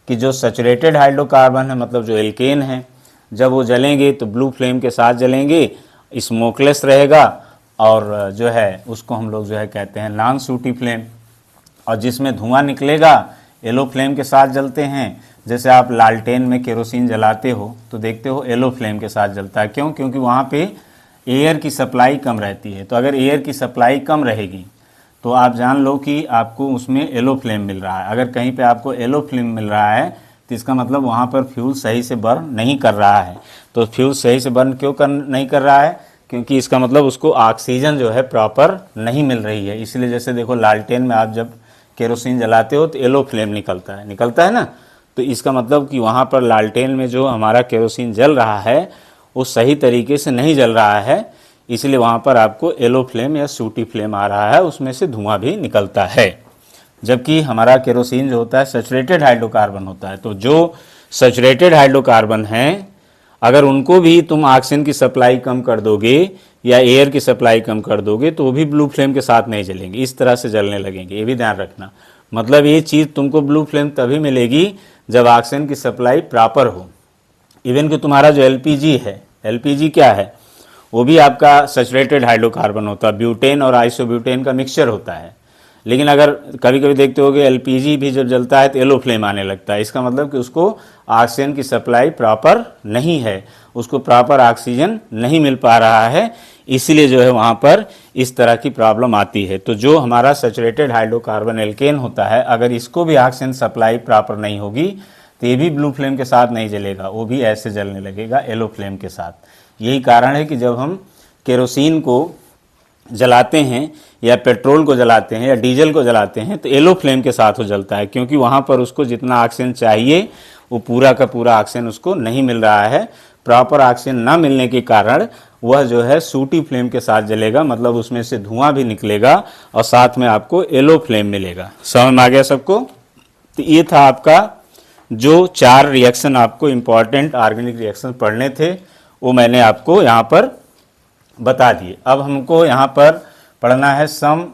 कि जो सैचुरेटेड हाइड्रोकार्बन है, मतलब जो एल्केन है, जब वो जलेंगे तो ब्लू फ्लेम के साथ जलेंगे, स्मोकलेस रहेगा, और जो है उसको हम लोग जो है कहते हैं नॉन सूटी फ्लेम। और जिसमें धुआं निकलेगा येलो फ्लेम के साथ जलते हैं। जैसे आप लालटेन में केरोसिन जलाते हो तो देखते हो येलो फ्लेम के साथ जलता है। क्यों? क्योंकि वहाँ पे एयर की सप्लाई कम रहती है। तो अगर एयर की सप्लाई कम रहेगी तो आप जान लो कि आपको उसमें येलो फ्लेम मिल रहा है। अगर कहीं पे आपको येलो फ्लेम मिल रहा है तो इसका मतलब वहाँ पर फ्यूल सही से बर्न नहीं कर रहा है। तो फ्यूल सही से बर्न क्यों नहीं कर रहा है? क्योंकि इसका मतलब उसको ऑक्सीजन जो है प्रॉपर नहीं मिल रही है। इसलिए जैसे देखो लालटेन में आप जब केरोसिन जलाते हो तो येलो फ्लेम निकलता है ना। तो इसका मतलब कि वहाँ पर लालटेन में जो हमारा केरोसिन जल रहा है वो सही तरीके से नहीं जल रहा है, इसलिए वहाँ पर आपको येलो फ्लेम या सूटी फ्लेम आ रहा है, उसमें से धुआं भी निकलता है। जबकि हमारा केरोसिन जो होता है सैचुरेटेड हाइड्रोकार्बन होता है। तो जो सैचुरेटेड हाइड्रोकार्बन हैं अगर उनको भी तुम ऑक्सीजन की सप्लाई कम कर दोगे या एयर की सप्लाई कम कर दोगे तो वो भी ब्लू फ्लेम के साथ नहीं जलेंगे, इस तरह से जलने लगेंगे। ये भी ध्यान रखना। मतलब ये चीज़ तुमको ब्लू फ्लेम तभी मिलेगी जब ऑक्सीजन की सप्लाई प्रॉपर हो। इवन कि तुम्हारा जो एलपीजी है, एलपीजी क्या है? वो भी आपका सैचुरेटेड हाइड्रोकार्बन होता है, ब्यूटेन और आइसोब्यूटेन का मिक्सचर होता है। लेकिन अगर कभी कभी देखते होगे एलपीजी भी जब जलता है तो येलो फ्लेम आने लगता है। इसका मतलब कि उसको ऑक्सीजन की सप्लाई प्रॉपर नहीं है, उसको प्रॉपर ऑक्सीजन नहीं मिल पा रहा है, इसीलिए जो है वहाँ पर इस तरह की प्रॉब्लम आती है। तो जो हमारा सैचुरेटेड हाइड्रोकार्बन एल्केन होता है अगर इसको भी ऑक्सीजन सप्लाई प्रॉपर नहीं होगी तो ये भी ब्लू फ्लेम के साथ नहीं जलेगा, वो भी ऐसे जलने लगेगा येलो फ्लेम के साथ। यही कारण है कि जब हम केरोसिन को जलाते हैं या पेट्रोल को जलाते हैं या डीजल को जलाते हैं तो येलो फ्लेम के साथ वो जलता है, क्योंकि वहाँ पर उसको जितना ऑक्सीजन चाहिए वो पूरा का पूरा ऑक्सीजन उसको नहीं मिल रहा है। प्रॉपर ऑक्सीजन ना मिलने के कारण वह जो है सूटी फ्लेम के साथ जलेगा, मतलब उसमें से धुआं भी निकलेगा और साथ में आपको येलो फ्लेम मिलेगा। समझ में आ गया सबको? तो ये था आपका जो 4 रिएक्शन आपको इम्पॉर्टेंट ऑर्गेनिक रिएक्शन पढ़ने थे, वो मैंने आपको यहाँ पर बता दिए। अब हमको यहाँ पर पढ़ना है some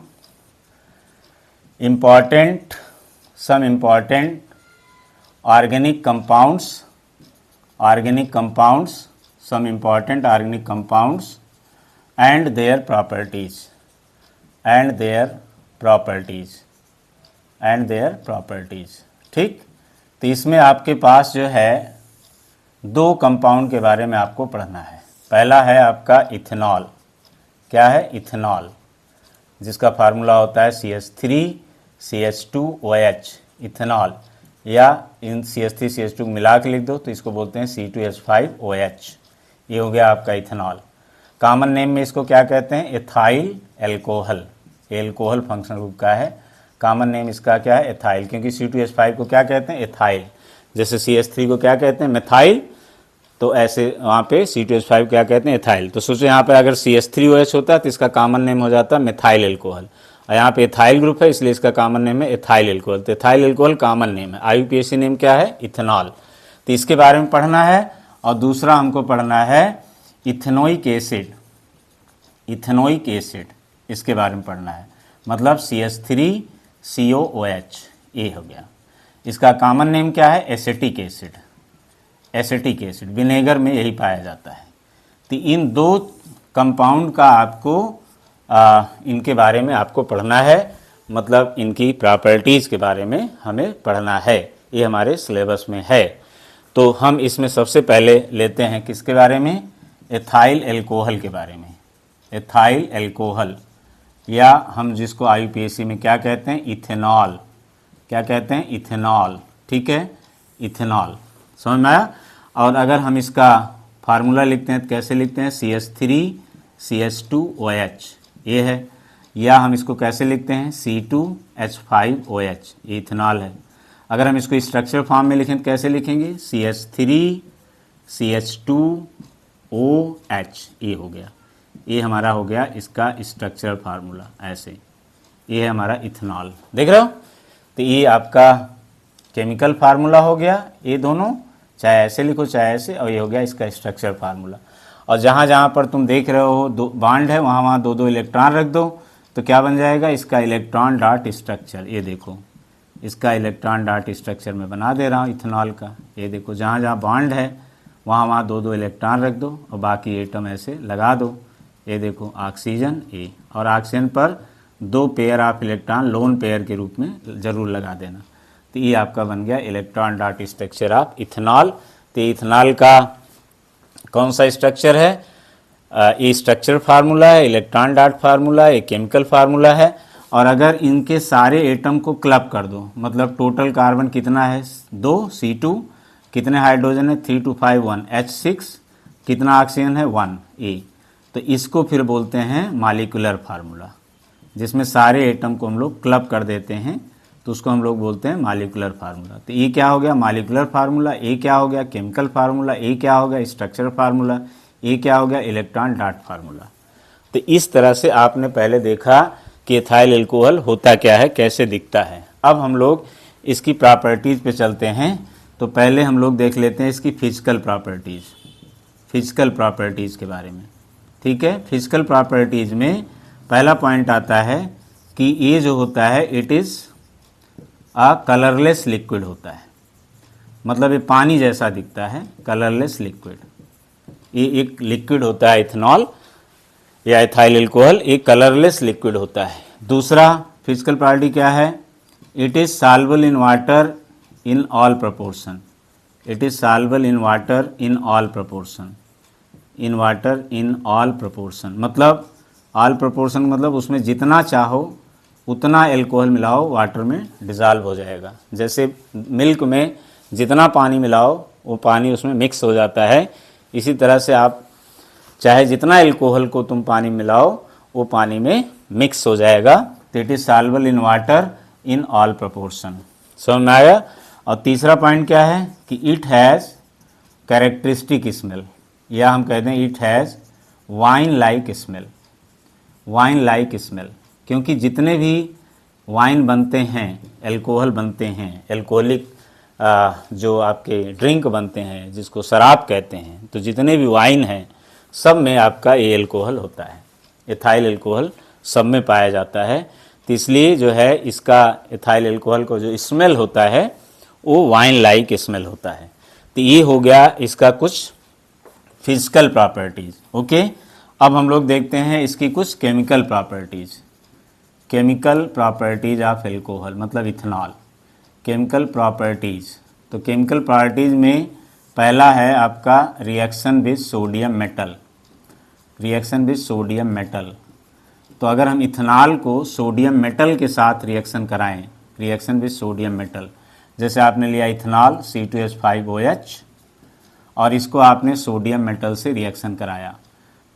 important organic compounds, some important organic compounds and their properties, ठीक। तो इसमें आपके पास जो है 2 कंपाउंड के बारे में आपको पढ़ना है। पहला है आपका इथेनॉल। क्या है? इथेनॉल, जिसका फार्मूला होता है CH3CH2OH, इथेनॉल, या इन CH3CH2 मिला के लिख दो तो इसको बोलते हैं C2H5OH। ये हो गया आपका इथेनॉल। कॉमन नेम में इसको क्या कहते हैं? Ethyl alcohol. Alcohol functional group का है। कॉमन नेम इसका क्या है? एथाइल, क्योंकि C2H5 को क्या कहते हैं? एथाइल। जैसे CH3 को क्या कहते हैं? मेथाइल, तो ऐसे वहाँ पे C2H5 क्या कहते हैं? एथाइल। तो सोचो यहाँ पे अगर CH3OH होता तो इसका कॉमन नेम हो जाता मेथाइल एल्कोहल, और यहाँ पे एथाइल ग्रुप है इसलिए इसका कॉमन नेम है एथाइल एल्कोहल। तो एथाइल एल्कोहल कॉमन नेम है। IUPAC नेम क्या है? इथेनॉल। तो इसके बारे में पढ़ना है। और दूसरा हमको पढ़ना है इथेनोइक एसिड। इथेनोइक एसिड, इसके बारे में पढ़ना है, मतलब CH3COOH, ये हो गया। इसका कॉमन नेम क्या है? Acetic acid. Acetic acid vinegar में यही पाया जाता है। तो इन 2 कंपाउंड का आपको इनके बारे में आपको पढ़ना है, मतलब इनकी प्रॉपर्टीज़ के बारे में हमें पढ़ना है। ये हमारे सिलेबस में है। तो हम इसमें सबसे पहले लेते हैं किसके बारे में? एथाइल एल्कोहल के बारे में। एथाइल एल्कोहल, या हम जिसको IUPAC में क्या कहते हैं? इथेनॉल। क्या कहते हैं? इथेनॉल। ठीक है, इथेनॉल। समझ में आया? और अगर हम इसका फार्मूला लिखते हैं तो कैसे लिखते हैं? CH3CH2OH, ये है। या हम इसको कैसे लिखते हैं? C2H5OH, ये इथेनॉल है। अगर हम इसको स्ट्रक्चर फॉर्म में लिखें तो कैसे लिखेंगे? CH3CH2OH, ये हो गया। ये हमारा हो गया इसका स्ट्रक्चरल फार्मूला, ऐसे। ये है हमारा इथेनॉल, देख रहे हो? तो ये आपका केमिकल फार्मूला हो गया, ये दोनों, चाहे ऐसे लिखो चाहे ऐसे, और ये हो गया इसका स्ट्रक्चर फार्मूला। और जहाँ जहाँ पर तुम देख रहे हो 2 बॉन्ड है, वहाँ वहाँ 2 इलेक्ट्रॉन रख दो तो क्या बन जाएगा? इसका इलेक्ट्रॉन डॉट स्ट्रक्चर। ये देखो, इसका इलेक्ट्रॉन डॉट स्ट्रक्चर में बना दे रहा हूँ इथेनॉल का। ये देखो, जहाँ जहाँ बॉन्ड है वहाँ वहाँ 2 इलेक्ट्रॉन रख दो और बाकी एटम ऐसे लगा दो। ये देखो, ऑक्सीजन ए, और ऑक्सीजन पर 2 pair of electron lone pair के रूप में ज़रूर लगा देना। तो ये आपका बन गया electron dot structure of ethanol. तो इथेनॉल का कौन सा स्ट्रक्चर है? ये स्ट्रक्चर फार्मूला है, इलेक्ट्रॉन डॉट फार्मूला है, ये केमिकल फार्मूला है। और अगर इनके सारे एटम को क्लब कर दो, मतलब टोटल कार्बन कितना है? 2, C2, कितने हाइड्रोजन है? 3 2 5 1, H6, कितना ऑक्सीजन है? 1, A। तो इसको फिर बोलते हैं मॉलिक्यूलर फार्मूला, जिसमें सारे एटम को हम लोग क्लब कर देते हैं, तो उसको हम लोग बोलते हैं मॉलिक्यूलर फार्मूला। तो ये क्या हो गया? Molecular formula. ये क्या हो गया? Chemical formula. ये क्या हो गया? Structural formula. ये क्या हो गया? Electron dot formula. तो इस तरह से आपने पहले देखा कि एथाइल एल्कोहल होता क्या है, कैसे दिखता है। अब हम लोग इसकी प्रॉपर्टीज़ पे चलते हैं। तो पहले हम लोग देख लेते हैं इसकी फिजिकल प्रॉपर्टीज़ के बारे में। ठीक है, फिजिकल प्रॉपर्टीज़ में पहला पॉइंट आता है कि ये जो होता है it is a colourless liquid होता है, मतलब ये पानी जैसा दिखता है, कलरलेस लिक्विड। ये एक लिक्विड होता है इथेनॉल या एथाइल एल्कोहल, एक कलरलेस लिक्विड होता है। दूसरा फिजिकल प्रॉपर्टी क्या है? It is soluble in water in all proportion. It is soluble in water in all proportion. In water in all proportion मतलब ऑल प्रोपोर्शन मतलब उसमें जितना चाहो उतना एल्कोहल मिलाओ वाटर में डिज़ोल्व हो जाएगा। जैसे मिल्क में जितना पानी मिलाओ वो पानी उसमें मिक्स हो जाता है, इसी तरह से आप चाहे जितना एल्कोहल को तुम पानी मिलाओ वो पानी में मिक्स हो जाएगा। तो it is soluble in water in all proportion. समझ में आया। और तीसरा पॉइंट क्या है कि इट हैज़ कैरेक्टरिस्टिक स्मेल, या हम कहते हैं it has wine like smell. Wine like smell, क्योंकि जितने भी वाइन बनते हैं, एल्कोहल बनते हैं, एल्कोहलिक जो आपके ड्रिंक बनते हैं जिसको शराब कहते हैं, तो जितने भी वाइन हैं सब में आपका ये एल्कोहल होता है, एथाइल एल्कोहल सब में पाया जाता है। तो इसलिए जो है इसका एथाइल एल्कोहल को जो स्मेल होता है वो वाइन लाइक स्मेल होता है। तो ये हो गया इसका कुछ फिजिकल प्रॉपर्टीज़। ओके, अब हम लोग देखते हैं इसकी कुछ chemical properties. Chemical properties of alcohol मतलब इथेनॉल। केमिकल प्रॉपर्टीज़, तो केमिकल प्रॉपर्टीज़ में पहला है आपका reaction with sodium metal. Reaction with sodium metal, तो अगर हम इथेनॉल को सोडियम मेटल के साथ रिएक्शन कराएं, रिएक्शन विद सोडियम मेटल, जैसे आपने लिया इथेनॉल C2H5OH और इसको आपने सोडियम मेटल से रिएक्शन कराया,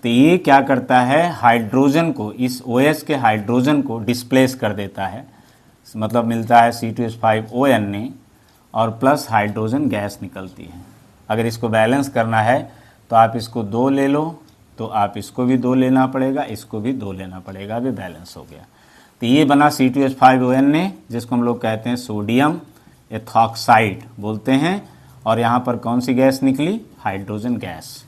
तो ये क्या करता है, हाइड्रोजन को, इस OH के हाइड्रोजन को डिस्प्लेस कर देता है। मतलब मिलता है C2H5ON और प्लस हाइड्रोजन गैस निकलती है। अगर इसको बैलेंस करना है तो आप इसको 2 ले लो, तो आप इसको भी 2 लेना पड़ेगा, इसको भी 2 लेना पड़ेगा, अभी बैलेंस हो गया। तो ये बना C2H5ON, जिसको हम लोग कहते हैं सोडियम एथॉक्साइड बोलते हैं। और यहाँ पर कौन सी गैस निकली, हाइड्रोजन गैस।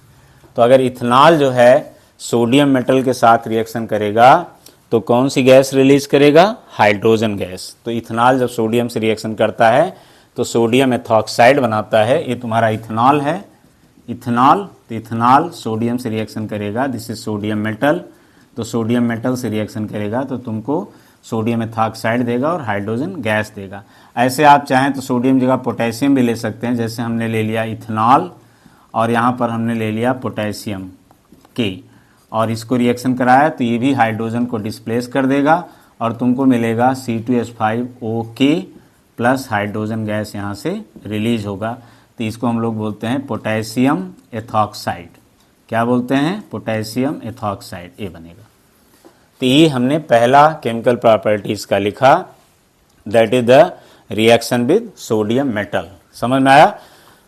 तो अगर इथेनॉल जो है सोडियम मेटल के साथ रिएक्शन करेगा तो कौन सी गैस रिलीज करेगा, हाइड्रोजन गैस। तो इथेनॉल जब सोडियम से रिएक्शन करता है तो सोडियम एथॉक्साइड बनाता है। ये तुम्हारा इथेनॉल है, इथेनॉल। तो इथेनॉल सोडियम से रिएक्शन करेगा, दिस इज सोडियम मेटल। तो सोडियम मेटल से रिएक्शन करेगा तो तुमको सोडियम एथॉक्साइड देगा और हाइड्रोजन गैस देगा। ऐसे आप चाहें तो सोडियम जगह पोटेशियम भी ले सकते हैं, जैसे हमने ले लिया इथेनॉल और यहाँ पर हमने ले लिया पोटेशियम के, और इसको रिएक्शन कराया तो ये भी हाइड्रोजन को डिस्प्लेस कर देगा और तुमको मिलेगा C2H5OK प्लस हाइड्रोजन गैस यहाँ से रिलीज होगा। तो इसको हम लोग बोलते हैं पोटेशियम एथॉक्साइड। क्या बोलते हैं, पोटेशियम एथॉक्साइड, ये बनेगा। तो ये हमने पहला केमिकल प्रॉपर्टीज़ का लिखा, that is the reaction with sodium metal. समझ में आया।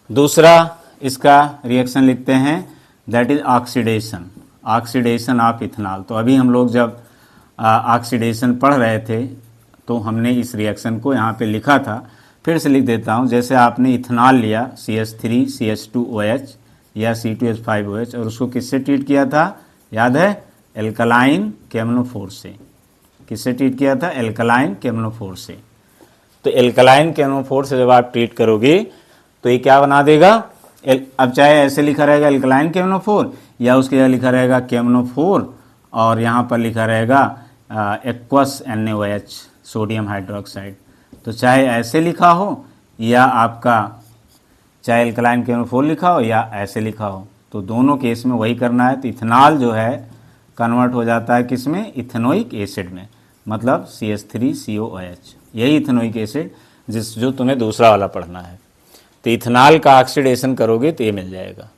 दूसरा इसका रिएक्शन लिखते हैं, that is oxidation. Oxidation of ethanol. तो अभी हम लोग जब ऑक्सीडेशन पढ़ रहे थे तो हमने इस रिएक्शन को यहाँ पे लिखा था, फिर से लिख देता हूँ। जैसे आपने इथेनॉल लिया CH3CH2OH या C2H5OH और उसको किससे ट्रीट किया था, याद है, एल्कलाइन केमनोफोर से। किससे ट्रीट किया था, एल्कलाइन केमनोफोर से। तो एल्कलाइन केमनोफोर से जब आप ट्रीट करोगे तो ये क्या बना देगा, अब चाहे ऐसे लिखा रहेगा एल्कलाइन केमनोफोर या उसके जगह लिखा रहेगा केमनोफोर और यहाँ पर लिखा रहेगा एक्वस NaOH सोडियम हाइड्रोक्साइड। तो चाहे ऐसे लिखा हो या आपका चाहे एल्कलाइन केमनोफोर लिखा हो या ऐसे लिखा हो, तो दोनों केस में वही करना है। तो इथेनॉल जो है कन्वर्ट हो जाता है किस में, इथेनोइक एसिड में, मतलब CH3COOH, यही इथेनोइक एसिड जो तुम्हें दूसरा वाला पढ़ना है। तो इथेनॉल का ऑक्सीडेशन करोगे तो ये मिल जाएगा,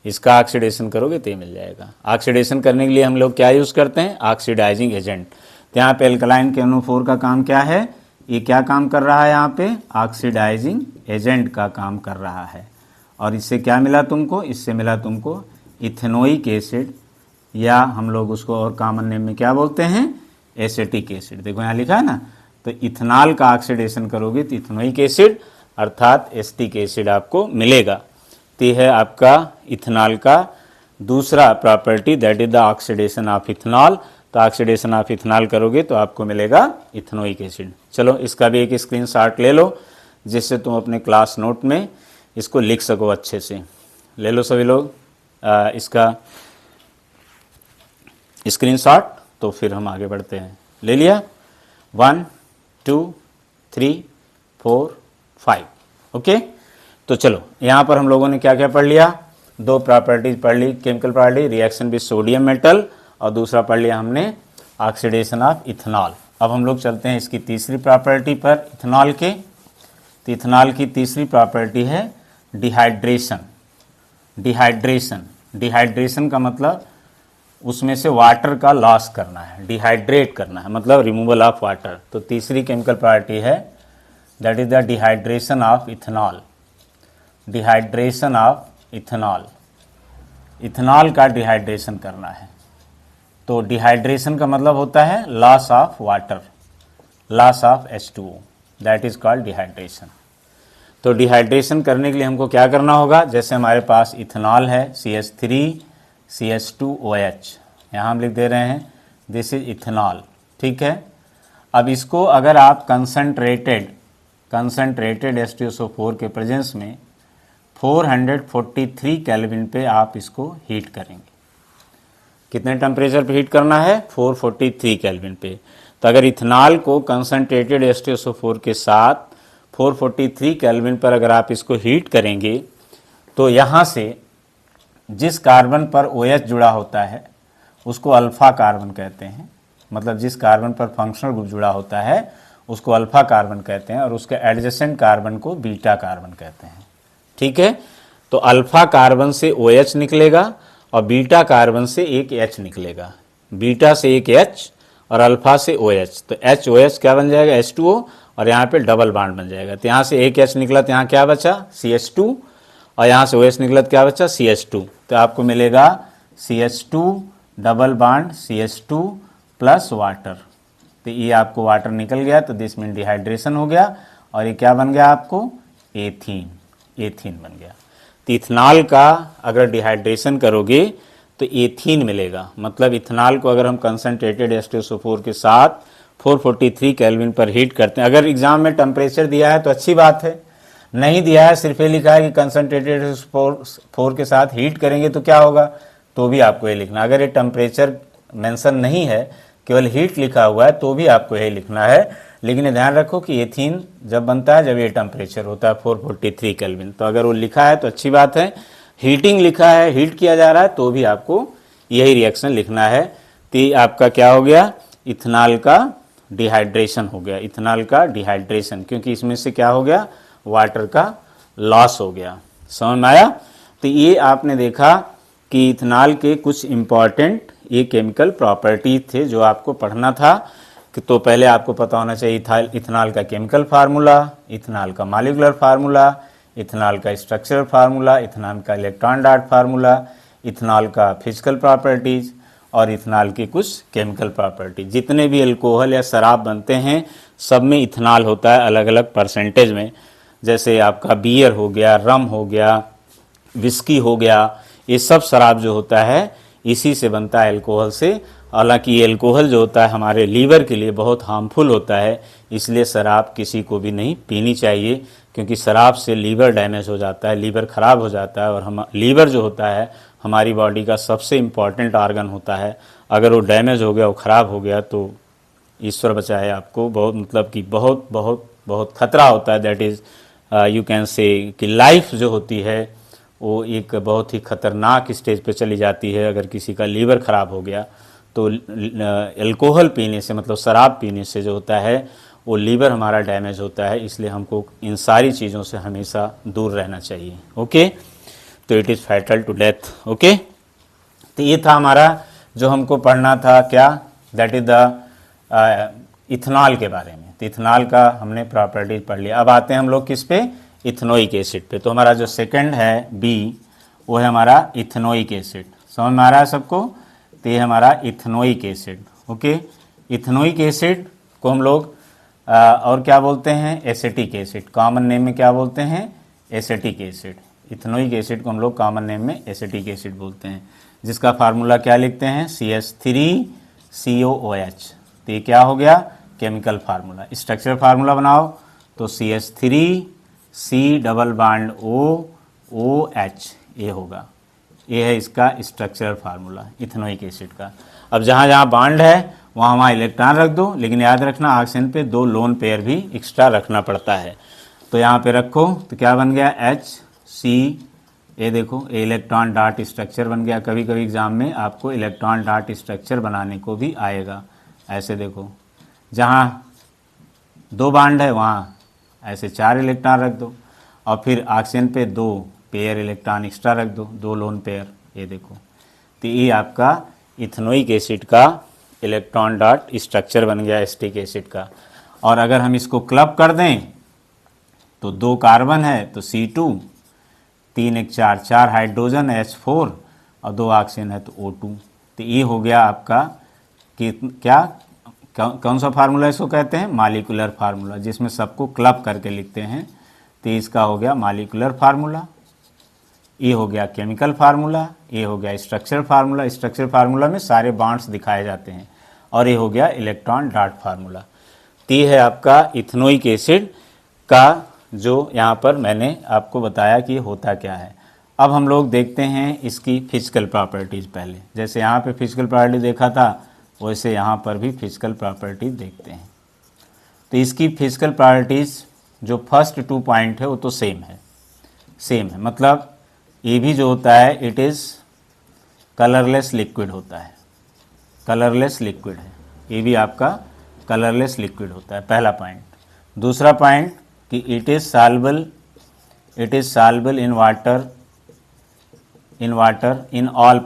इसका ऑक्सीडेशन करोगे तो ये मिल जाएगा। ऑक्सीडेशन करने के लिए हम लोग क्या यूज़ करते हैं, ऑक्सीडाइजिंग एजेंट। तो यहाँ पे एल्कलाइन केमनोफोर का काम क्या है, ये क्या काम कर रहा है, यहाँ पे ऑक्सीडाइजिंग एजेंट का काम कर रहा है। और इससे क्या मिला तुमको, इससे मिला तुमको इथेनोइक एसिड, या हम लोग उसको और कॉमन नेम में क्या बोलते हैं, एसिटिक एसिड। देखो यहाँ लिखा है ना। तो इथेनॉल का ऑक्सीडेशन करोगे तो इथेनोइक एसिड अर्थात एसिटिक एसिड आपको मिलेगा। तो यह है आपका इथेनॉल का दूसरा property, that is the oxidation of ethanol. तो ऑक्सीडेशन ऑफ इथेनॉल करोगे तो आपको मिलेगा इथेनोइक एसिड। चलो इसका भी एक स्क्रीनशॉट ले लो जिससे तुम अपने क्लास नोट में इसको लिख सको अच्छे से। ले लो सभी लोग इसका स्क्रीनशॉट, तो फिर हम आगे बढ़ते हैं। ले लिया, 1 2 3 4 5। ओके, तो चलो यहाँ पर हम लोगों ने क्या क्या पढ़ लिया, 2 प्रॉपर्टीज पढ़ ली, chemical property reaction with sodium metal, और दूसरा पढ़ लिया हमने ऑक्सीडेशन ऑफ इथेनॉल। अब हम लोग चलते हैं इसकी तीसरी प्रॉपर्टी पर इथेनॉल के। तो इथेनॉल की तीसरी प्रॉपर्टी है डिहाइड्रेशन। डिहाइड्रेशन, डिहाइड्रेशन का मतलब उसमें से वाटर का लॉस करना है, डिहाइड्रेट करना है, मतलब रिमूवल ऑफ वाटर। तो तीसरी केमिकल प्रॉपर्टी है that is the dehydration of ethanol. Dehydration of ethanol, ethanol का डिहाइड्रेशन करना है। तो डिहाइड्रेशन का मतलब होता है loss of water, loss of H2O, that is called dehydration. तो डिहाइड्रेशन करने के लिए हमको क्या करना होगा, जैसे हमारे पास इथेनॉल है CH3CH2OH, यहाँ हम लिख दे रहे हैं दिस इज इथेनॉल, ठीक है। अब इसको अगर आप कंसनट्रेटेड H2SO4 के प्रेजेंस में 443 केल्विन पे आप इसको हीट करेंगे। कितने टेम्परेचर पे हीट करना है, 443 केल्विन पे। तो अगर इथेनॉल को कंसनट्रेटेड H2SO4 के साथ 443 केल्विन पर अगर आप इसको हीट करेंगे तो यहाँ से जिस कार्बन पर OH जुड़ा होता है उसको अल्फा कार्बन कहते हैं, मतलब जिस कार्बन पर फंक्शनल ग्रुप जुड़ा होता है उसको अल्फा कार्बन कहते हैं, और उसके एडजेसेंट कार्बन को बीटा कार्बन कहते हैं, ठीक है। तो अल्फा कार्बन से OH निकलेगा और बीटा कार्बन से एक H निकलेगा, बीटा से एक H और अल्फा से OH। तो HOH क्या बन जाएगा, H2O, और यहाँ पे डबल बॉन्ड बन जाएगा। तो यहाँ से एक H निकला तो यहाँ क्या बचा, CH2, और यहाँ से OH निकला तो क्या बचा, CH2। तो आपको मिलेगा CH2 double bond CH2 plus water. तो ये आपको वाटर निकल गया, तो दिस मीन डिहाइड्रेशन हो गया, और ये क्या बन गया आपको, एथीन, एथीन बन गया। तो इथेनॉल का अगर डिहाइड्रेशन करोगे तो एथीन मिलेगा। मतलब इथेनॉल को अगर हम कंसनट्रेटेड H2SO4 के साथ 443 केल्विन पर हीट करते हैं, अगर एग्जाम में टेम्परेचर दिया है तो अच्छी बात है, नहीं दिया है सिर्फ ये लिखा है कि कंसनट्रेटेड H2SO4 के साथ हीट करेंगे तो क्या होगा, तो भी आपको ये लिखना। अगर ये टेम्परेचर मेंशन नहीं है, केवल हीट लिखा हुआ है, तो भी आपको यही लिखना है। लेकिन ये ध्यान रखो कि एथीन जब बनता है जब ये टेम्परेचर होता है 443 केल्विन। तो अगर वो लिखा है तो अच्छी बात है, हीटिंग लिखा है, हीट किया जा रहा है, तो भी आपको यही रिएक्शन लिखना है। तो आपका क्या हो गया, इथेनॉल का डिहाइड्रेशन हो गया, इथेनॉल का डिहाइड्रेशन, क्योंकि इसमें से क्या हो गया, वाटर का लॉस हो गया। समझ में आया। तो ये आपने देखा कि इथेनॉल के कुछ इम्पॉर्टेंट ये केमिकल प्रॉपर्टीज थे जो आपको पढ़ना था। कि तो पहले आपको पता होना चाहिए इथेनॉल का केमिकल फार्मूला, इथेनॉल का मॉलिक्यूलर फार्मूला, इथेनॉल का स्ट्रक्चरल फार्मूला, इथेनॉल का इलेक्ट्रॉन डाट फार्मूला, इथेनॉल का फिजिकल प्रॉपर्टीज, और इथेनॉल की कुछ केमिकल प्रॉपर्टीज। जितने भी अल्कोहल या शराब बनते हैं सब में इथेनॉल होता है अलग अलग परसेंटेज में। जैसे आपका बियर हो गया, रम हो गया, विस्की हो गया, ये सब शराब जो होता है इसी से बनता है, अल्कोहल से। हालांकि ये अल्कोहल जो होता है हमारे लीवर के लिए बहुत हार्मफुल होता है, इसलिए शराब किसी को भी नहीं पीनी चाहिए, क्योंकि शराब से लीवर डैमेज हो जाता है, लीवर ख़राब हो जाता है। और हम लीवर जो होता है हमारी बॉडी का सबसे इम्पॉर्टेंट ऑर्गन होता है, अगर वो डैमेज हो गया, वो ख़राब हो गया, तो ईश्वर बचाए आपको, बहुत मतलब कि बहुत बहुत बहुत खतरा होता है। That is you can say कि लाइफ जो होती है वो एक बहुत ही खतरनाक स्टेज पे चली जाती है अगर किसी का लीवर ख़राब हो गया। तो अल्कोहल पीने से, मतलब शराब पीने से जो होता है वो लीवर हमारा डैमेज होता है, इसलिए हमको इन सारी चीज़ों से हमेशा दूर रहना चाहिए। ओके, तो it is fatal to death. Okay, तो ये था हमारा जो हमको पढ़ना था, क्या, दैट इज़ द इथेनॉल के बारे में। तो इथेनॉल का हमने प्रॉपर्टीज पढ़ लिया। अब आते हैं हम लोग किस पे, इथेनोइक एसिड पे। तो हमारा जो सेकंड है बी, वो है हमारा इथेनोइक एसिड। समझ में आ रहा है सबको। तो ये हमारा ethanoic acid. Okay, ethanoic acid को हम लोग और क्या बोलते हैं, एसेटिक एसिड। कॉमन नेम में क्या बोलते हैं, एसेटिक एसिड। इथेनोइक एसिड को हम लोग कॉमन नेम में एसेटिक एसिड बोलते हैं, जिसका फार्मूला क्या लिखते हैं, CH3COOH। तो ये क्या हो गया, केमिकल फार्मूला। स्ट्रक्चर फार्मूला बनाओ तो CH3C डबल बॉन्ड OOH, ये होगा, ये है इसका स्ट्रक्चरल फार्मूला इथेनोइक एसिड का। अब जहाँ जहाँ बॉन्ड है वहाँ वहाँ इलेक्ट्रॉन रख दो, लेकिन याद रखना ऑक्सीजन पे 2 लोन पेयर भी एक्स्ट्रा रखना पड़ता है। तो यहाँ पे रखो तो क्या बन गया, HC, ये देखो ये इलेक्ट्रॉन डाट स्ट्रक्चर बन गया। कभी कभी एग्जाम में आपको इलेक्ट्रॉन डाट स्ट्रक्चर बनाने को भी आएगा। ऐसे देखो, जहाँ 2 बॉन्ड है वहाँ ऐसे 4 इलेक्ट्रॉन रख दो, और फिर ऑक्सीजन पे 2 पेयर इलेक्ट्रॉन एक्स्ट्रा रख दो, 2 लोन पेयर, ये देखो। तो ये आपका इथेनोइक एसिड का इलेक्ट्रॉन डॉट स्ट्रक्चर बन गया एसिटिक एसिड का। और अगर हम इसको क्लब कर दें तो 2 कार्बन है तो C2, 3 1 4 4 हाइड्रोजन H4 और 2 ऑक्सीजन है तो O2। तो ये हो गया आपका कि क्या कौन सा फार्मूला इसको कहते हैं, मॉलिक्यूलर फार्मूला, जिसमें सबको क्लब करके लिखते हैं। तो इसका हो गया मॉलिक्यूलर फार्मूला, ये हो गया केमिकल फार्मूला, ये हो गया स्ट्रक्चर फार्मूला। स्ट्रक्चर फार्मूला में सारे बॉन्ड्स दिखाए जाते हैं। और ये हो गया इलेक्ट्रॉन डॉट फार्मूला। तो ये है आपका इथेनोइक एसिड का जो यहाँ पर मैंने आपको बताया कि होता क्या है। अब हम लोग देखते हैं इसकी फिजिकल प्रॉपर्टीज़। पहले जैसे यहाँ पे फिजिकल प्रॉपर्टी देखा था वैसे यहाँ पर भी फिजिकल प्रॉपर्टीज देखते हैं। तो इसकी फिजिकल प्रॉपर्टीज़ जो फर्स्ट 2 पॉइंट है वो तो सेम है, मतलब ये भी जो होता है इट इज़ कलरलेस लिक्विड होता है, कलरलेस लिक्विड है, ये भी आपका कलरलेस लिक्विड होता है, पहला पॉइंट। दूसरा पॉइंट कि it is soluble in water in all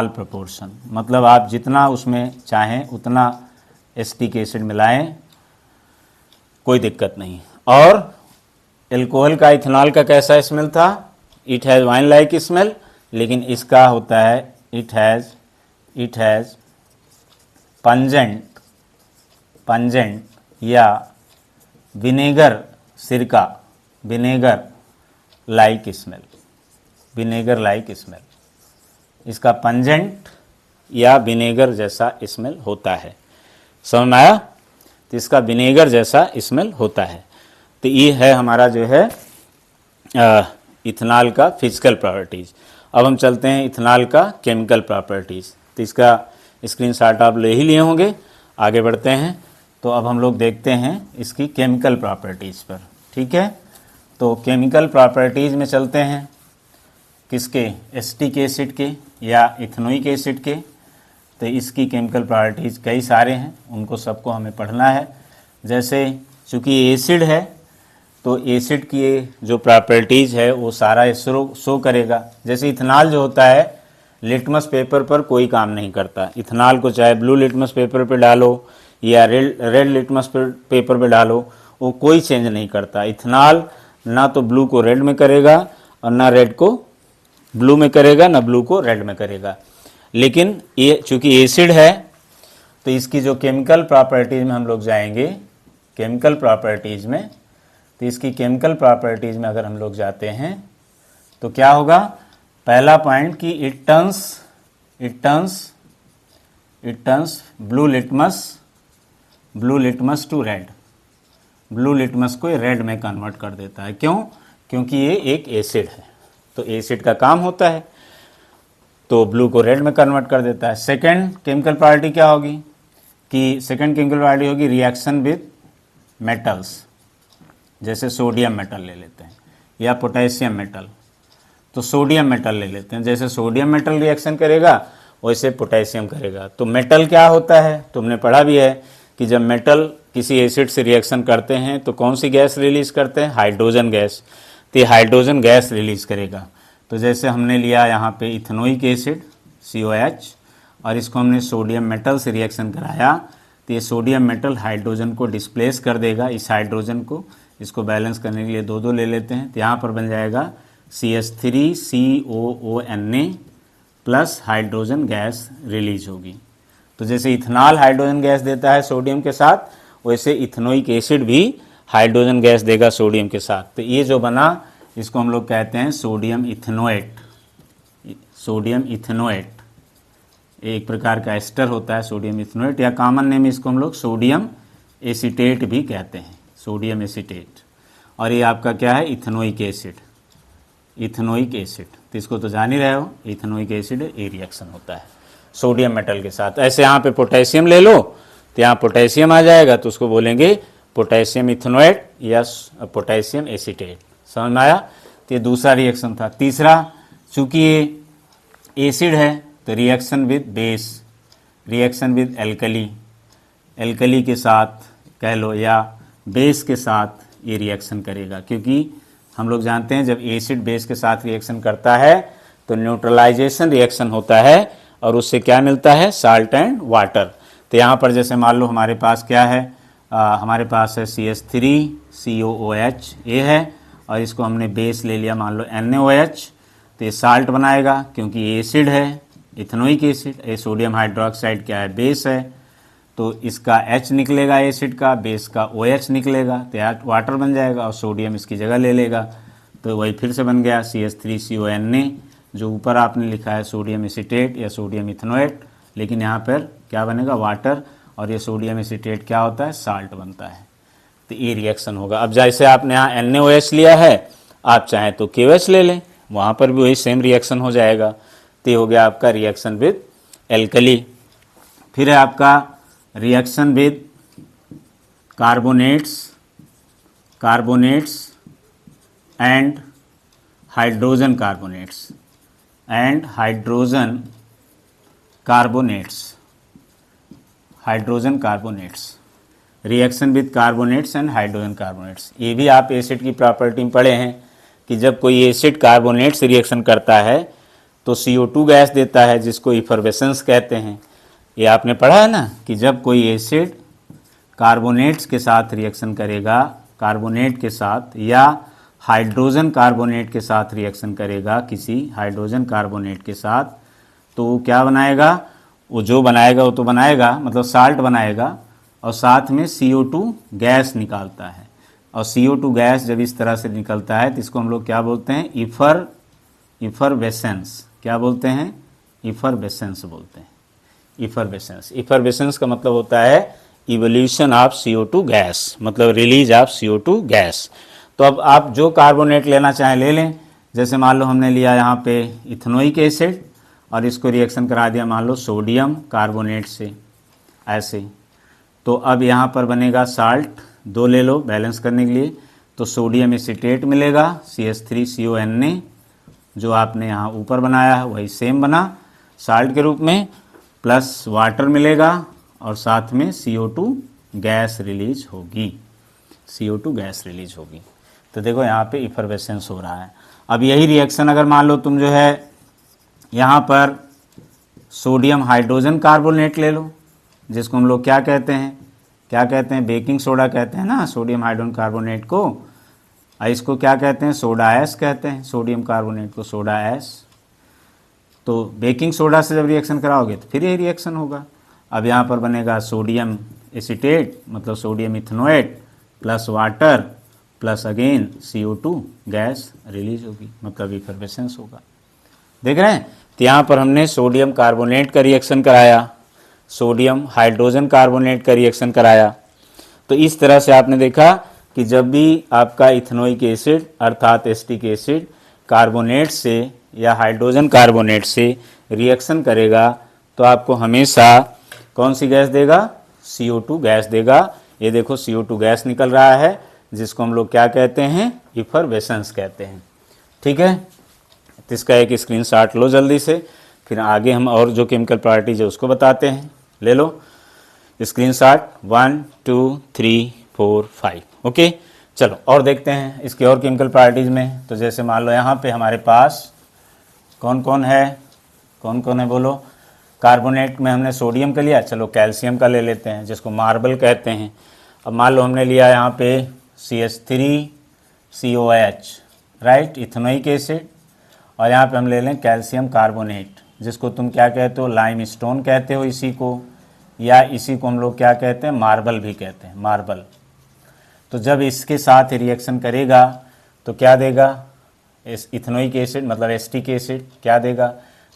proportion, मतलब आप जितना उसमें चाहें उतना एसिटिक एसिड मिलाएं, कोई दिक्कत नहीं। और एल्कोहल का इथेनॉल का कैसा स्मेल था, it has wine like smell, लेकिन इसका होता है इट हैज़ पंजेंट या विनेगर लाइक स्मेल, इसका पंजेंट या विनेगर जैसा स्मेल होता है। समझ में आया? तो इसका विनेगर जैसा स्मेल होता है। तो ये है हमारा जो है इथेनॉल का फिजिकल प्रॉपर्टीज़। अब हम चलते हैं इथेनॉल का केमिकल प्रॉपर्टीज़। तो इसका स्क्रीनशॉट आप ले ही लिए होंगे। आगे बढ़ते हैं। तो अब हम लोग देखते हैं इसकी केमिकल प्रॉपर्टीज़ पर, ठीक है। तो केमिकल प्रॉपर्टीज़ में चलते हैं किसके, एसिटिक एसिड के या इथेनोइक एसिड के। तो इसकी केमिकल प्रॉपर्टीज़ कई सारे हैं, उनको सबको हमें पढ़ना है। जैसे चूँकि एसिड है तो एसिड की जो प्रॉपर्टीज़ है वो सारा शो करेगा। जैसे इथेनॉल जो होता है लिटमस पेपर पर कोई काम नहीं करता। इथेनॉल को चाहे ब्लू लिटमस पेपर पे डालो या रेड लिटमस पेपर पे डालो, वो कोई चेंज नहीं करता। इथेनॉल ना तो ब्लू को रेड में करेगा और ना रेड को ब्लू में करेगा, ना ब्लू को रेड में करेगा। लेकिन ये चूँकि एसिड है तो इसकी जो केमिकल प्रॉपर्टीज़ में हम लोग जाएंगे, केमिकल प्रॉपर्टीज़ में, तो इसकी केमिकल प्रॉपर्टीज़ में अगर हम लोग जाते हैं तो क्या होगा, पहला पॉइंट कि it turns blue litmus to red, blue litmus को रेड में कन्वर्ट कर देता है। क्यों? क्योंकि ये एक एसिड है, तो एसिड का काम होता है तो ब्लू को रेड में कन्वर्ट कर देता है। सेकंड केमिकल प्रॉपर्टी क्या होगी कि सेकंड केमिकल प्रॉपर्टी होगी रिएक्शन विद मेटल्स। जैसे सोडियम मेटल ले लेते हैं या पोटेशियम मेटल, तो सोडियम मेटल ले लेते हैं। जैसे सोडियम मेटल रिएक्शन करेगा वैसे पोटेशियम करेगा। तो मेटल क्या होता है, तुमने पढ़ा भी है कि जब मेटल किसी एसिड से रिएक्शन करते हैं तो कौन सी गैस रिलीज़ करते हैं, हाइड्रोजन गैस। तो ये हाइड्रोजन गैस रिलीज़ करेगा। तो जैसे हमने लिया यहाँ पे इथेनोइक एसिड COH और इसको हमने सोडियम मेटल से रिएक्शन कराया, तो ये सोडियम मेटल हाइड्रोजन को डिस्प्लेस कर देगा। इस हाइड्रोजन को, इसको बैलेंस करने के लिए 2 ले लेते हैं, तो यहाँ पर बन जाएगा CH3COONA plus hydrogen gas release होगी। तो जैसे इथेनॉल हाइड्रोजन गैस देता है सोडियम के साथ, वैसे इथेनोइक एसिड भी हाइड्रोजन गैस देगा सोडियम के साथ। तो ये जो बना इसको हम लोग कहते हैं सोडियम इथेनोएट। एक प्रकार का एस्टर होता है सोडियम इथेनोएट, या कॉमन नेम इसको हम लोग सोडियम एसीटेट भी कहते हैं, सोडियम एसीटेट। और ये आपका क्या है, इथेनोइक एसिड। तो इसको तो जान ही रहे हो, इथेनोइक एसिड ये रिएक्शन होता है सोडियम मेटल के साथ। ऐसे यहाँ पे पोटेशियम ले लो तो यहाँ पोटेशियम आ जाएगा, तो उसको बोलेंगे पोटेशियम इथेनोएट या पोटेशियम एसीटेट। समझ में आया? तो ये दूसरा रिएक्शन था। तीसरा, चूँकि ये एसिड है तो reaction with base, reaction with alkali के साथ कह लो या बेस के साथ ये रिएक्शन करेगा। क्योंकि हम लोग जानते हैं जब एसिड बेस के साथ रिएक्शन करता है तो न्यूट्रलाइजेशन रिएक्शन होता है और उससे क्या मिलता है, साल्ट एंड वाटर। तो यहाँ पर जैसे मान लो हमारे पास क्या है, हमारे पास है CH3COOH ये है, और इसको हमने बेस ले लिया मान लो NaOH, तो ये साल्ट बनाएगा क्योंकि ये एसिड है, इथेनोइक एसिड। ये सोडियम हाइड्रोक्साइड क्या है, बेस है, तो इसका H निकलेगा एसिड का, बेस का OH निकलेगा, तो वाटर बन जाएगा और सोडियम इसकी जगह ले लेगा। तो वही फिर से बन गया CH3CONA, जो ऊपर आपने लिखा है सोडियम एसीटेट या सोडियम इथेनोएट, लेकिन यहाँ पर क्या बनेगा, वाटर, और ये सोडियम एसीटेट क्या होता है, साल्ट बनता है। तो ये रिएक्शन होगा। अब जैसे आपने यहाँ NaOH लिया है, आप चाहें तो KOH ले लें, वहाँ पर भी वही सेम रिएक्शन हो जाएगा। तो ये हो गया आपका रिएक्शन विद एल्कली। फिर है आपका reaction with carbonates and hydrogen carbonates, reaction with carbonates and hydrogen carbonates. ये भी आप एसिड की प्रॉपर्टी में पढ़े हैं कि जब कोई एसिड कार्बोनेट से रिएक्शन करता है तो CO2 गैस देता है, जिसको इफरवेसेंस कहते हैं। ये आपने पढ़ा है ना कि जब कोई एसिड कार्बोनेट्स के साथ रिएक्शन करेगा, कार्बोनेट के साथ या हाइड्रोजन कार्बोनेट के साथ रिएक्शन करेगा, किसी हाइड्रोजन कार्बोनेट के साथ, तो वो क्या बनाएगा, वो जो बनाएगा वो तो बनाएगा, मतलब साल्ट बनाएगा, और साथ में CO2 गैस निकालता है। और CO2 गैस जब इस तरह से निकलता है तो इसको हम लोग क्या बोलते हैं, इफरवेसेंस। क्या बोलते हैं, इफरवेसेंस बोलते हैं। इफरवेसेंस का मतलब होता है इवोल्यूशन ऑफ CO2 गैस, मतलब रिलीज ऑफ CO2 गैस। तो अब आप जो कार्बोनेट लेना चाहें ले लें। जैसे मान लो हमने लिया यहाँ पे इथेनोइक एसिड और इसको रिएक्शन करा दिया मान लो सोडियम कार्बोनेट से, ऐसे। तो अब यहाँ पर बनेगा साल्ट, 2 ले लो बैलेंस करने के लिए, तो सोडियम एसीटेट मिलेगा CH3CONA, जो आपने यहाँ ऊपर बनाया है वही सेम बना साल्ट के रूप में, प्लस वाटर मिलेगा और साथ में CO2 गैस रिलीज होगी, तो देखो यहाँ पे इफरवेसेंस हो रहा है। अब यही रिएक्शन अगर मान लो तुम जो है यहाँ पर सोडियम हाइड्रोजन कार्बोनेट ले लो, जिसको हम लोग क्या कहते हैं, बेकिंग सोडा कहते हैं ना सोडियम हाइड्रोजन कार्बोनेट को, और इसको क्या कहते हैं, सोडा ऐश कहते हैं, सोडियम कार्बोनेट को सोडा ऐश। तो बेकिंग सोडा से जब रिएक्शन कराओगे तो फिर यही रिएक्शन होगा। अब यहाँ पर बनेगा सोडियम एसीटेट, मतलब sodium ethanoate, plus water, plus again CO2 gas release होगी, मतलब इफरवेसेंस होगा। देख रहे हैं, तो यहाँ पर हमने सोडियम कार्बोनेट का रिएक्शन कराया, सोडियम हाइड्रोजन कार्बोनेट का रिएक्शन कराया। तो इस तरह से आपने देखा कि जब भी आपका इथेनोइक एसिड अर्थात एसिटिक एसिड कार्बोनेट से या हाइड्रोजन कार्बोनेट से रिएक्शन करेगा तो आपको हमेशा कौन सी गैस देगा, CO2 गैस देगा। ये देखो CO2 गैस निकल रहा है, जिसको हम लोग क्या कहते हैं, इफरवेसेंस कहते हैं। ठीक है, तो इसका एक स्क्रीनशॉट लो जल्दी से, फिर आगे हम और जो केमिकल प्रॉपर्टीज है उसको बताते हैं। ले लो स्क्रीनशॉट 1 2 3 4 5। ओके, चलो और देखते हैं इसके और केमिकल प्रॉपर्टीज में। तो जैसे मान लो यहाँ पे हमारे पास कौन कौन है बोलो। कार्बोनेट में हमने सोडियम का लिया, चलो कैल्शियम का ले लेते हैं, जिसको मार्बल कहते हैं। अब मान लो हमने लिया यहाँ पे CH3COH, राइट, इथेनोइक एसिड, और यहाँ पे हम ले लें कैल्शियम कार्बोनेट, जिसको तुम क्या कहते हो, लाइम स्टोन कहते हो इसी को, या इसी को हम लोग क्या कहते हैं, मार्बल भी कहते हैं, मार्बल। तो जब इसके साथ रिएक्शन करेगा तो क्या देगा, इथेनोइक एसिड मतलब एसिटिक एसिड क्या देगा,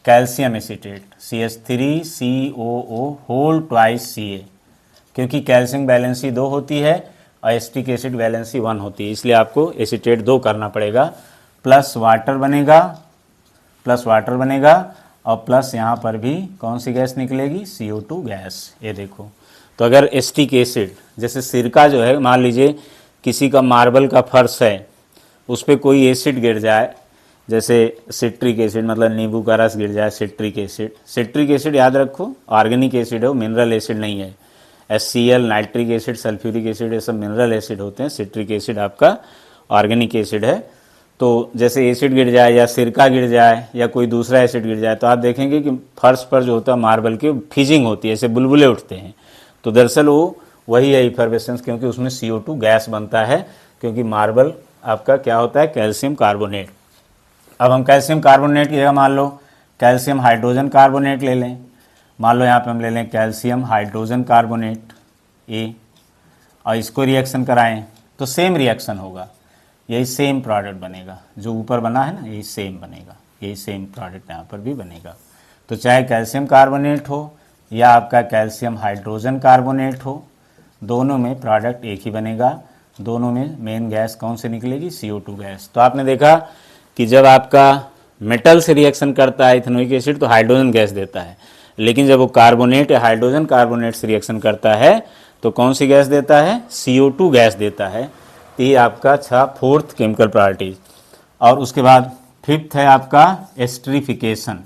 calcium acetate CH3COO whole twice Ca, क्योंकि कैल्शियम वैलेंसी 2 होती है और एसिटिक एसिड वैलेंसी 1 होती है, इसलिए आपको एसीटेट 2 करना पड़ेगा, प्लस वाटर बनेगा और प्लस यहाँ पर भी कौन सी गैस निकलेगी, CO2 गैस। ये देखो, तो अगर एसिटिक एसिड जैसे सिरका जो है, मान लीजिए किसी का मार्बल का फर्श है, उस पर कोई एसिड गिर जाए, जैसे सिट्रिक एसिड मतलब नींबू का रस गिर जाए, सिट्रिक एसिड याद रखो ऑर्गेनिक एसिड है, मिनरल एसिड नहीं है। HCl, nitric acid, sulphuric acid, ये सब मिनरल एसिड होते हैं, सिट्रिक एसिड आपका ऑर्गेनिक एसिड है। तो जैसे एसिड गिर जाए या सिरका गिर जाए या कोई दूसरा एसिड गिर जाए तो आप देखेंगे कि फर्श पर जो होता है मार्बल की फिजिंग होती है, ऐसे बुलबुले उठते हैं। तो दरअसल वो वही है इफरवेसेंस, क्योंकि उसमें CO2 गैस बनता है, क्योंकि मार्बल आपका क्या होता है, कैल्शियम कार्बोनेट। अब हम कैल्शियम कार्बोनेट की जगह मान लो कैल्शियम हाइड्रोजन कार्बोनेट ले लें। मान लो यहाँ पे हम ले लें कैल्शियम हाइड्रोजन कार्बोनेट ए, और इसको रिएक्शन कराएं तो सेम रिएक्शन होगा, यही सेम प्रोडक्ट बनेगा। जो ऊपर बना है ना यही सेम बनेगा, यही सेम प्रोडक्ट यहाँ पर भी बनेगा। तो चाहे कैल्शियम कार्बोनेट हो या आपका कैल्शियम हाइड्रोजन कार्बोनेट हो, दोनों में प्रोडक्ट एक ही बनेगा। दोनों में मेन गैस कौन से निकलेगी, CO2 गैस। तो आपने देखा कि जब आपका मेटल से रिएक्शन करता है इथेनोइक एसिड तो हाइड्रोजन गैस देता है, लेकिन जब वो कार्बोनेट या हाइड्रोजन कार्बोनेट से रिएक्शन करता है तो कौन सी गैस देता है, CO2 गैस देता है। तो ये आपका था फोर्थ केमिकल प्रॉपर्टीज। और उसके बाद फिफ्थ है आपका एस्टरीफिकेशन।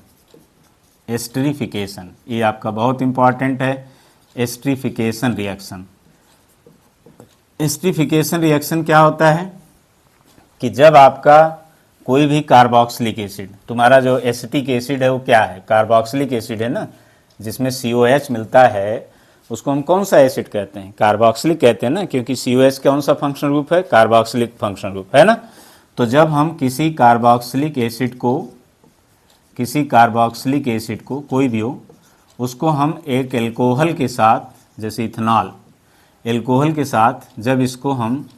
एस्टरीफिकेशन ये आपका बहुत इंपॉर्टेंट है, एस्टरीफिकेशन रिएक्शन। एस्टरीफिकेशन रिएक्शन क्या होता है कि जब आपका कोई भी कार्बोक्सिलिक एसिड, तुम्हारा जो एसिटिक एसिड है वो क्या है, कार्बोक्सिलिक एसिड है ना, जिसमें COH मिलता है, उसको हम कौन सा एसिड कहते हैं, कार्बोक्सिलिक कहते हैं ना, क्योंकि COH कौन सा फंक्शनल ग्रुप है, कार्बोक्सिलिक फंक्शनल ग्रुप है ना। तो जब हम किसी कार्बोक्सिलिक एसिड को कोई भी हो, उसको हम एक एल्कोहल के साथ, जैसे इथेनॉल, एल्कोहल के साथ जब इसको हम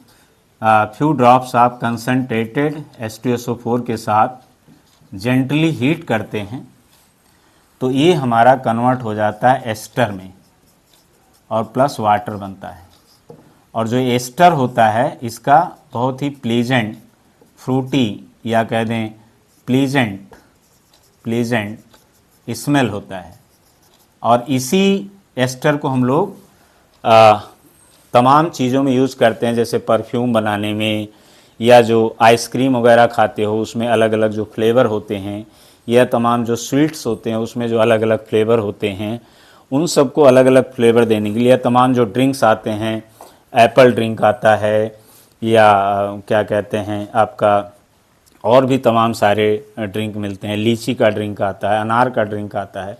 few drops of concentrated H2SO4 के साथ जेंटली हीट करते हैं तो ये हमारा कन्वर्ट हो जाता है एस्टर में और प्लस वाटर बनता है। और जो एस्टर होता है इसका बहुत ही प्लीजेंट, फ्रूटी या कह दें प्लीजेंट स्मेल होता है। और इसी एस्टर को हम लोग तमाम चीज़ों में यूज़ करते हैं, जैसे परफ्यूम बनाने में, या जो आइसक्रीम वगैरह खाते हो उसमें अलग अलग जो फ्लेवर होते हैं, या तमाम जो स्वीट्स होते हैं उसमें जो अलग अलग फ्लेवर होते हैं, उन सबको अलग अलग फ्लेवर देने के लिए, तमाम जो ड्रिंक्स आते हैं, एप्पल ड्रिंक आता है, या क्या कहते हैं आपका और भी तमाम सारे ड्रिंक मिलते हैं, लीची का ड्रिंक आता है, अनार का ड्रिंक आता है,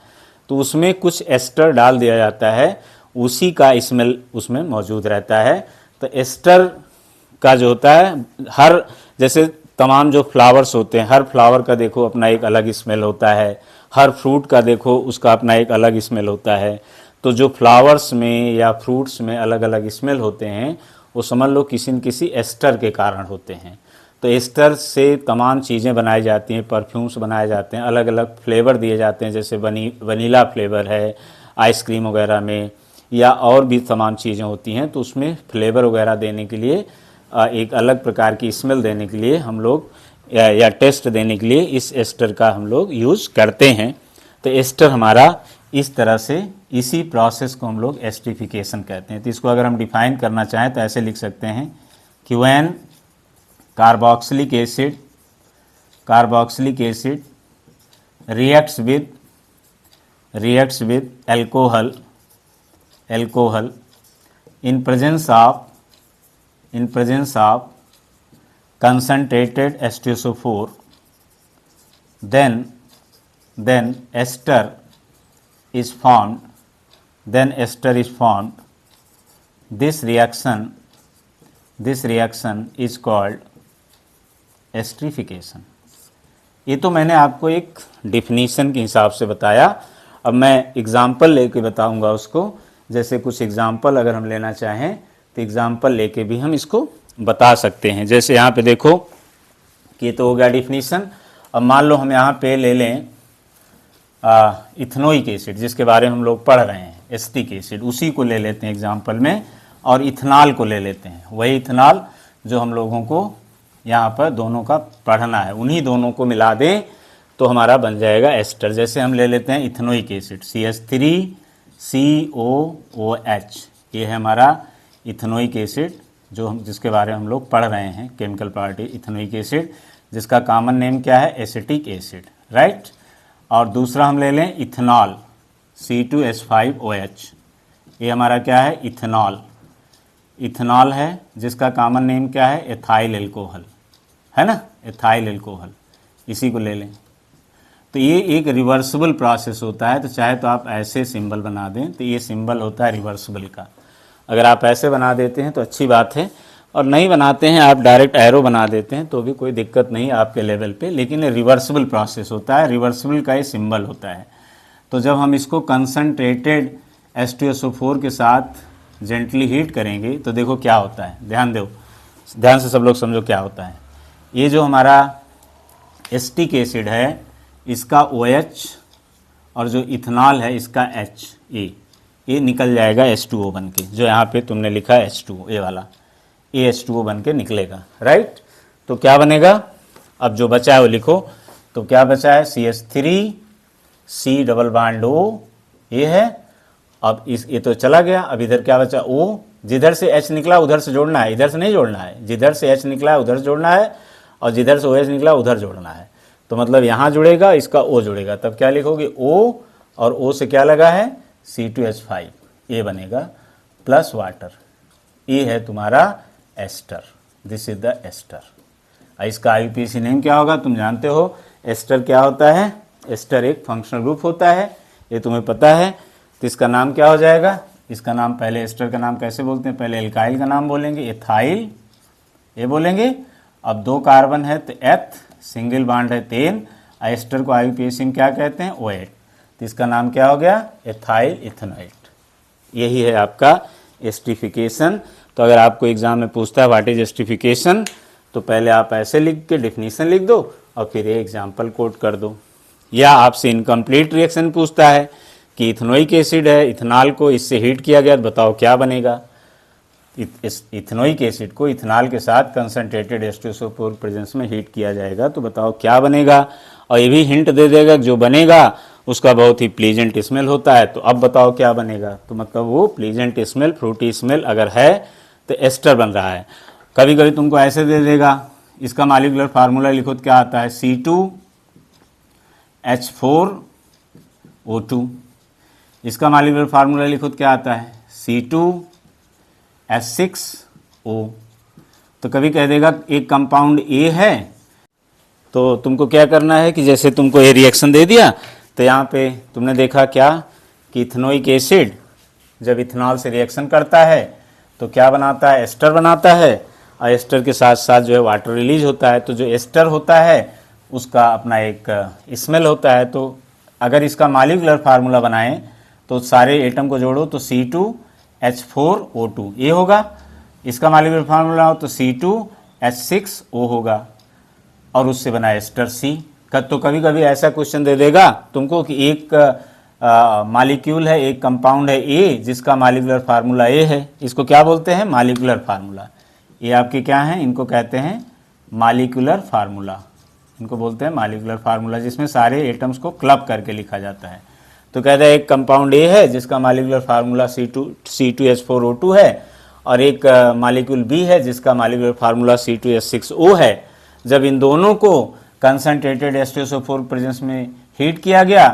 तो उसमें कुछ एस्टर डाल दिया जाता है, उसी का स्मेल उसमें मौजूद रहता है। तो एस्टर का जो होता है, हर जैसे तमाम जो फ्लावर्स होते हैं, हर फ्लावर का देखो अपना एक अलग स्मेल होता है, हर फ्रूट का देखो उसका अपना एक अलग स्मेल होता है। तो जो फ्लावर्स में या फ्रूट्स में अलग अलग स्मेल होते हैं वो समझ लो किसी न किसी एस्टर के कारण होते हैं। तो एस्टर से तमाम चीज़ें बनाई जाती हैं, परफ्यूम्स बनाए जाते हैं, अलग अलग फ्लेवर दिए जाते हैं, जैसे वनीला फ्लेवर है आइसक्रीम वगैरह में, या और भी तमाम चीज़ें होती हैं। तो उसमें फ्लेवर वगैरह देने के लिए, एक अलग प्रकार की स्मेल देने के लिए हम लोग या टेस्ट देने के लिए इस एस्टर का हम लोग यूज़ करते हैं। तो एस्टर हमारा इस तरह से, इसी प्रोसेस को हम लोग एस्टरीफिकेशन कहते हैं। तो इसको अगर हम डिफाइन करना चाहें तो ऐसे लिख सकते हैं कि when carboxylic acid reacts with alcohol in presence of concentrated H2SO4, then ester is formed. This reaction is called esterification. ये तो मैंने आपको एक डिफिनीशन के हिसाब से बताया। अब मैं एग्जाम्पल लेके बताऊंगा उसको। जैसे कुछ एग्जाम्पल अगर हम लेना चाहें तो एग्जाम्पल लेके भी हम इसको बता सकते हैं। जैसे यहाँ पे देखो कि ये तो हो गया डिफिनीशन। अब मान लो हम यहाँ पे ले लें इथेनोइक एसिड, जिसके बारे में हम लोग पढ़ रहे हैं, एसिटिक एसिड, उसी को ले लेते हैं एग्जाम्पल में, और इथेनॉल को ले लेते हैं। वही इथेनॉल जो हम लोगों को यहाँ पर दोनों का पढ़ना है, उन्हीं दोनों को मिला दें तो हमारा बन जाएगा एस्टर। जैसे हम ले लेते हैं इथेनोइक एसिड CH3COOH, ये है हमारा इथेनोइक एसिड जिसके बारे में हम लोग पढ़ रहे हैं, केमिकल प्रॉपर्टी इथेनोइक एसिड, जिसका कॉमन नेम क्या है, एसिटिक एसिड, राइट। और दूसरा हम ले लें इथेनॉल C2H5OH, ये हमारा क्या है, इथेनॉल है, जिसका कॉमन नेम क्या है, एथाइल एल्कोहल, है ना। एथाइल अल्कोहल, इसी को ले लें। तो ये एक रिवर्सिबल प्रोसेस होता है, तो चाहे तो आप ऐसे सिंबल बना दें, तो ये सिंबल होता है रिवर्सिबल का। अगर आप ऐसे बना देते हैं तो अच्छी बात है, और नहीं बनाते हैं आप डायरेक्ट एरो बना देते हैं तो भी कोई दिक्कत नहीं आपके लेवल पे, लेकिन ये रिवर्सिबल प्रोसेस होता है, रिवर्सिबल का ये सिंबल होता है। तो जब हम इसको कंसनट्रेटेड H2SO4 के साथ जेंटली हीट करेंगे तो देखो क्या होता है, ध्यान से सब लोग समझो क्या होता है। ये जो हमारा एसिटिक एसिड है इसका OH और जो इथेनॉल है इसका H, ये निकल जाएगा H2O बन के, जो यहाँ पे तुमने लिखा है H2O, ये वाला ये H2O बन के निकलेगा, राइट। तो क्या बनेगा, अब जो बचा है वो लिखो। तो क्या बचा है, CH3 C double bond O, ये है। अब ये तो चला गया, अब इधर क्या बचा, O, जिधर से H निकला उधर से जोड़ना है, इधर से नहीं जोड़ना है। जिधर से H निकला है उधर से जोड़ना है, और जिधर से OH निकला उधर जोड़ना है। तो मतलब यहाँ जुड़ेगा, इसका O जुड़ेगा, तब क्या लिखोगे, O और O से क्या लगा है, C2H5, ये बनेगा प्लस वाटर, ये है तुम्हारा ester, this is the ester. इसका IUPAC नेम क्या होगा, तुम जानते हो एस्टर क्या होता है, एस्टर एक फंक्शनल ग्रुप होता है, ये तुम्हें पता है। तो इसका नाम क्या हो जाएगा, इसका नाम, पहले एस्टर का नाम कैसे बोलते हैं, पहले एल्काइल का नाम बोलेंगे, एथाइल, ये बोलेंगे। अब 2 कार्बन है तो एथ, सिंगल बॉन्ड है तेन, एस्टर को IUPAC में क्या कहते हैं, OH, तो इसका नाम क्या हो गया, एथाइल इथेनोएट। यही है आपका एस्टिफिकेशन। तो अगर आपको एग्जाम में पूछता है व्हाट इज एस्टिफिकेशन, तो पहले आप ऐसे लिख के डिफिनीशन लिख दो और फिर ये एग्जाम्पल कोट कर दो। या आपसे इनकम्प्लीट रिएक्शन पूछता है कि इथेनोइक एसिड है, इथेनॉल को इससे हीट किया गया, तो बताओ क्या बनेगा। इस इथेनोइक एसिड को इथेनॉल के साथ कंसनट्रेटेड H2SO4 प्रेजेंस में हीट किया जाएगा, तो बताओ क्या बनेगा। और ये भी हिंट दे देगा जो बनेगा उसका बहुत ही प्लीजेंट स्मेल होता है, तो अब बताओ क्या बनेगा। तो मतलब वो प्लीजेंट स्मेल, फ्रूटी स्मेल अगर है तो एस्टर बन रहा है। कभी कभी तुमको ऐसे दे देगा, इसका मॉलिक्यूलर फार्मूला लिखो तो क्या आता है, C2H4O2, इसका मॉलिक्यूलर फार्मूला लिखो तो क्या आता है, C2H6O। तो कभी कह देगा एक कंपाउंड A है, तो तुमको क्या करना है कि जैसे तुमको ये रिएक्शन दे दिया, तो यहाँ पे तुमने देखा क्या कि इथेनोइक एसिड जब इथेनॉल से रिएक्शन करता है तो क्या बनाता है, एस्टर बनाता है, और एस्टर के साथ साथ जो है वाटर रिलीज होता है। तो जो एस्टर होता है उसका अपना एक स्मेल होता है। तो अगर इसका मॉलिक्यूलर फार्मूला बनाएं तो सारे एटम को जोड़ो तो C2H4O2 ये होगा, इसका मॉलिक्यूलर फार्मूला हो तो C2H6O होगा, और उससे बना एस्टर C। तो कभी कभी ऐसा क्वेश्चन दे देगा तुमको कि एक मॉलिक्यूल है, एक कंपाउंड है A जिसका मॉलिक्यूलर फार्मूला A है, इसको क्या बोलते हैं, मॉलिक्यूलर फार्मूला। ये आपके क्या हैं, इनको कहते हैं मॉलिक्यूलर फार्मूला, इनको बोलते हैं मॉलिक्यूलर फार्मूला, जिसमें सारे एटम्स को क्लब करके लिखा जाता है। तो कहते हैं एक कंपाउंड A है जिसका मॉलिक्यूलर फार्मूला C2H4O2 है, और एक मॉलिक्यूल B है जिसका मॉलिक्यूलर फार्मूला C2H6O है। जब इन दोनों को कंसनट्रेटेड H2SO4 प्रेजेंस में हीट किया गया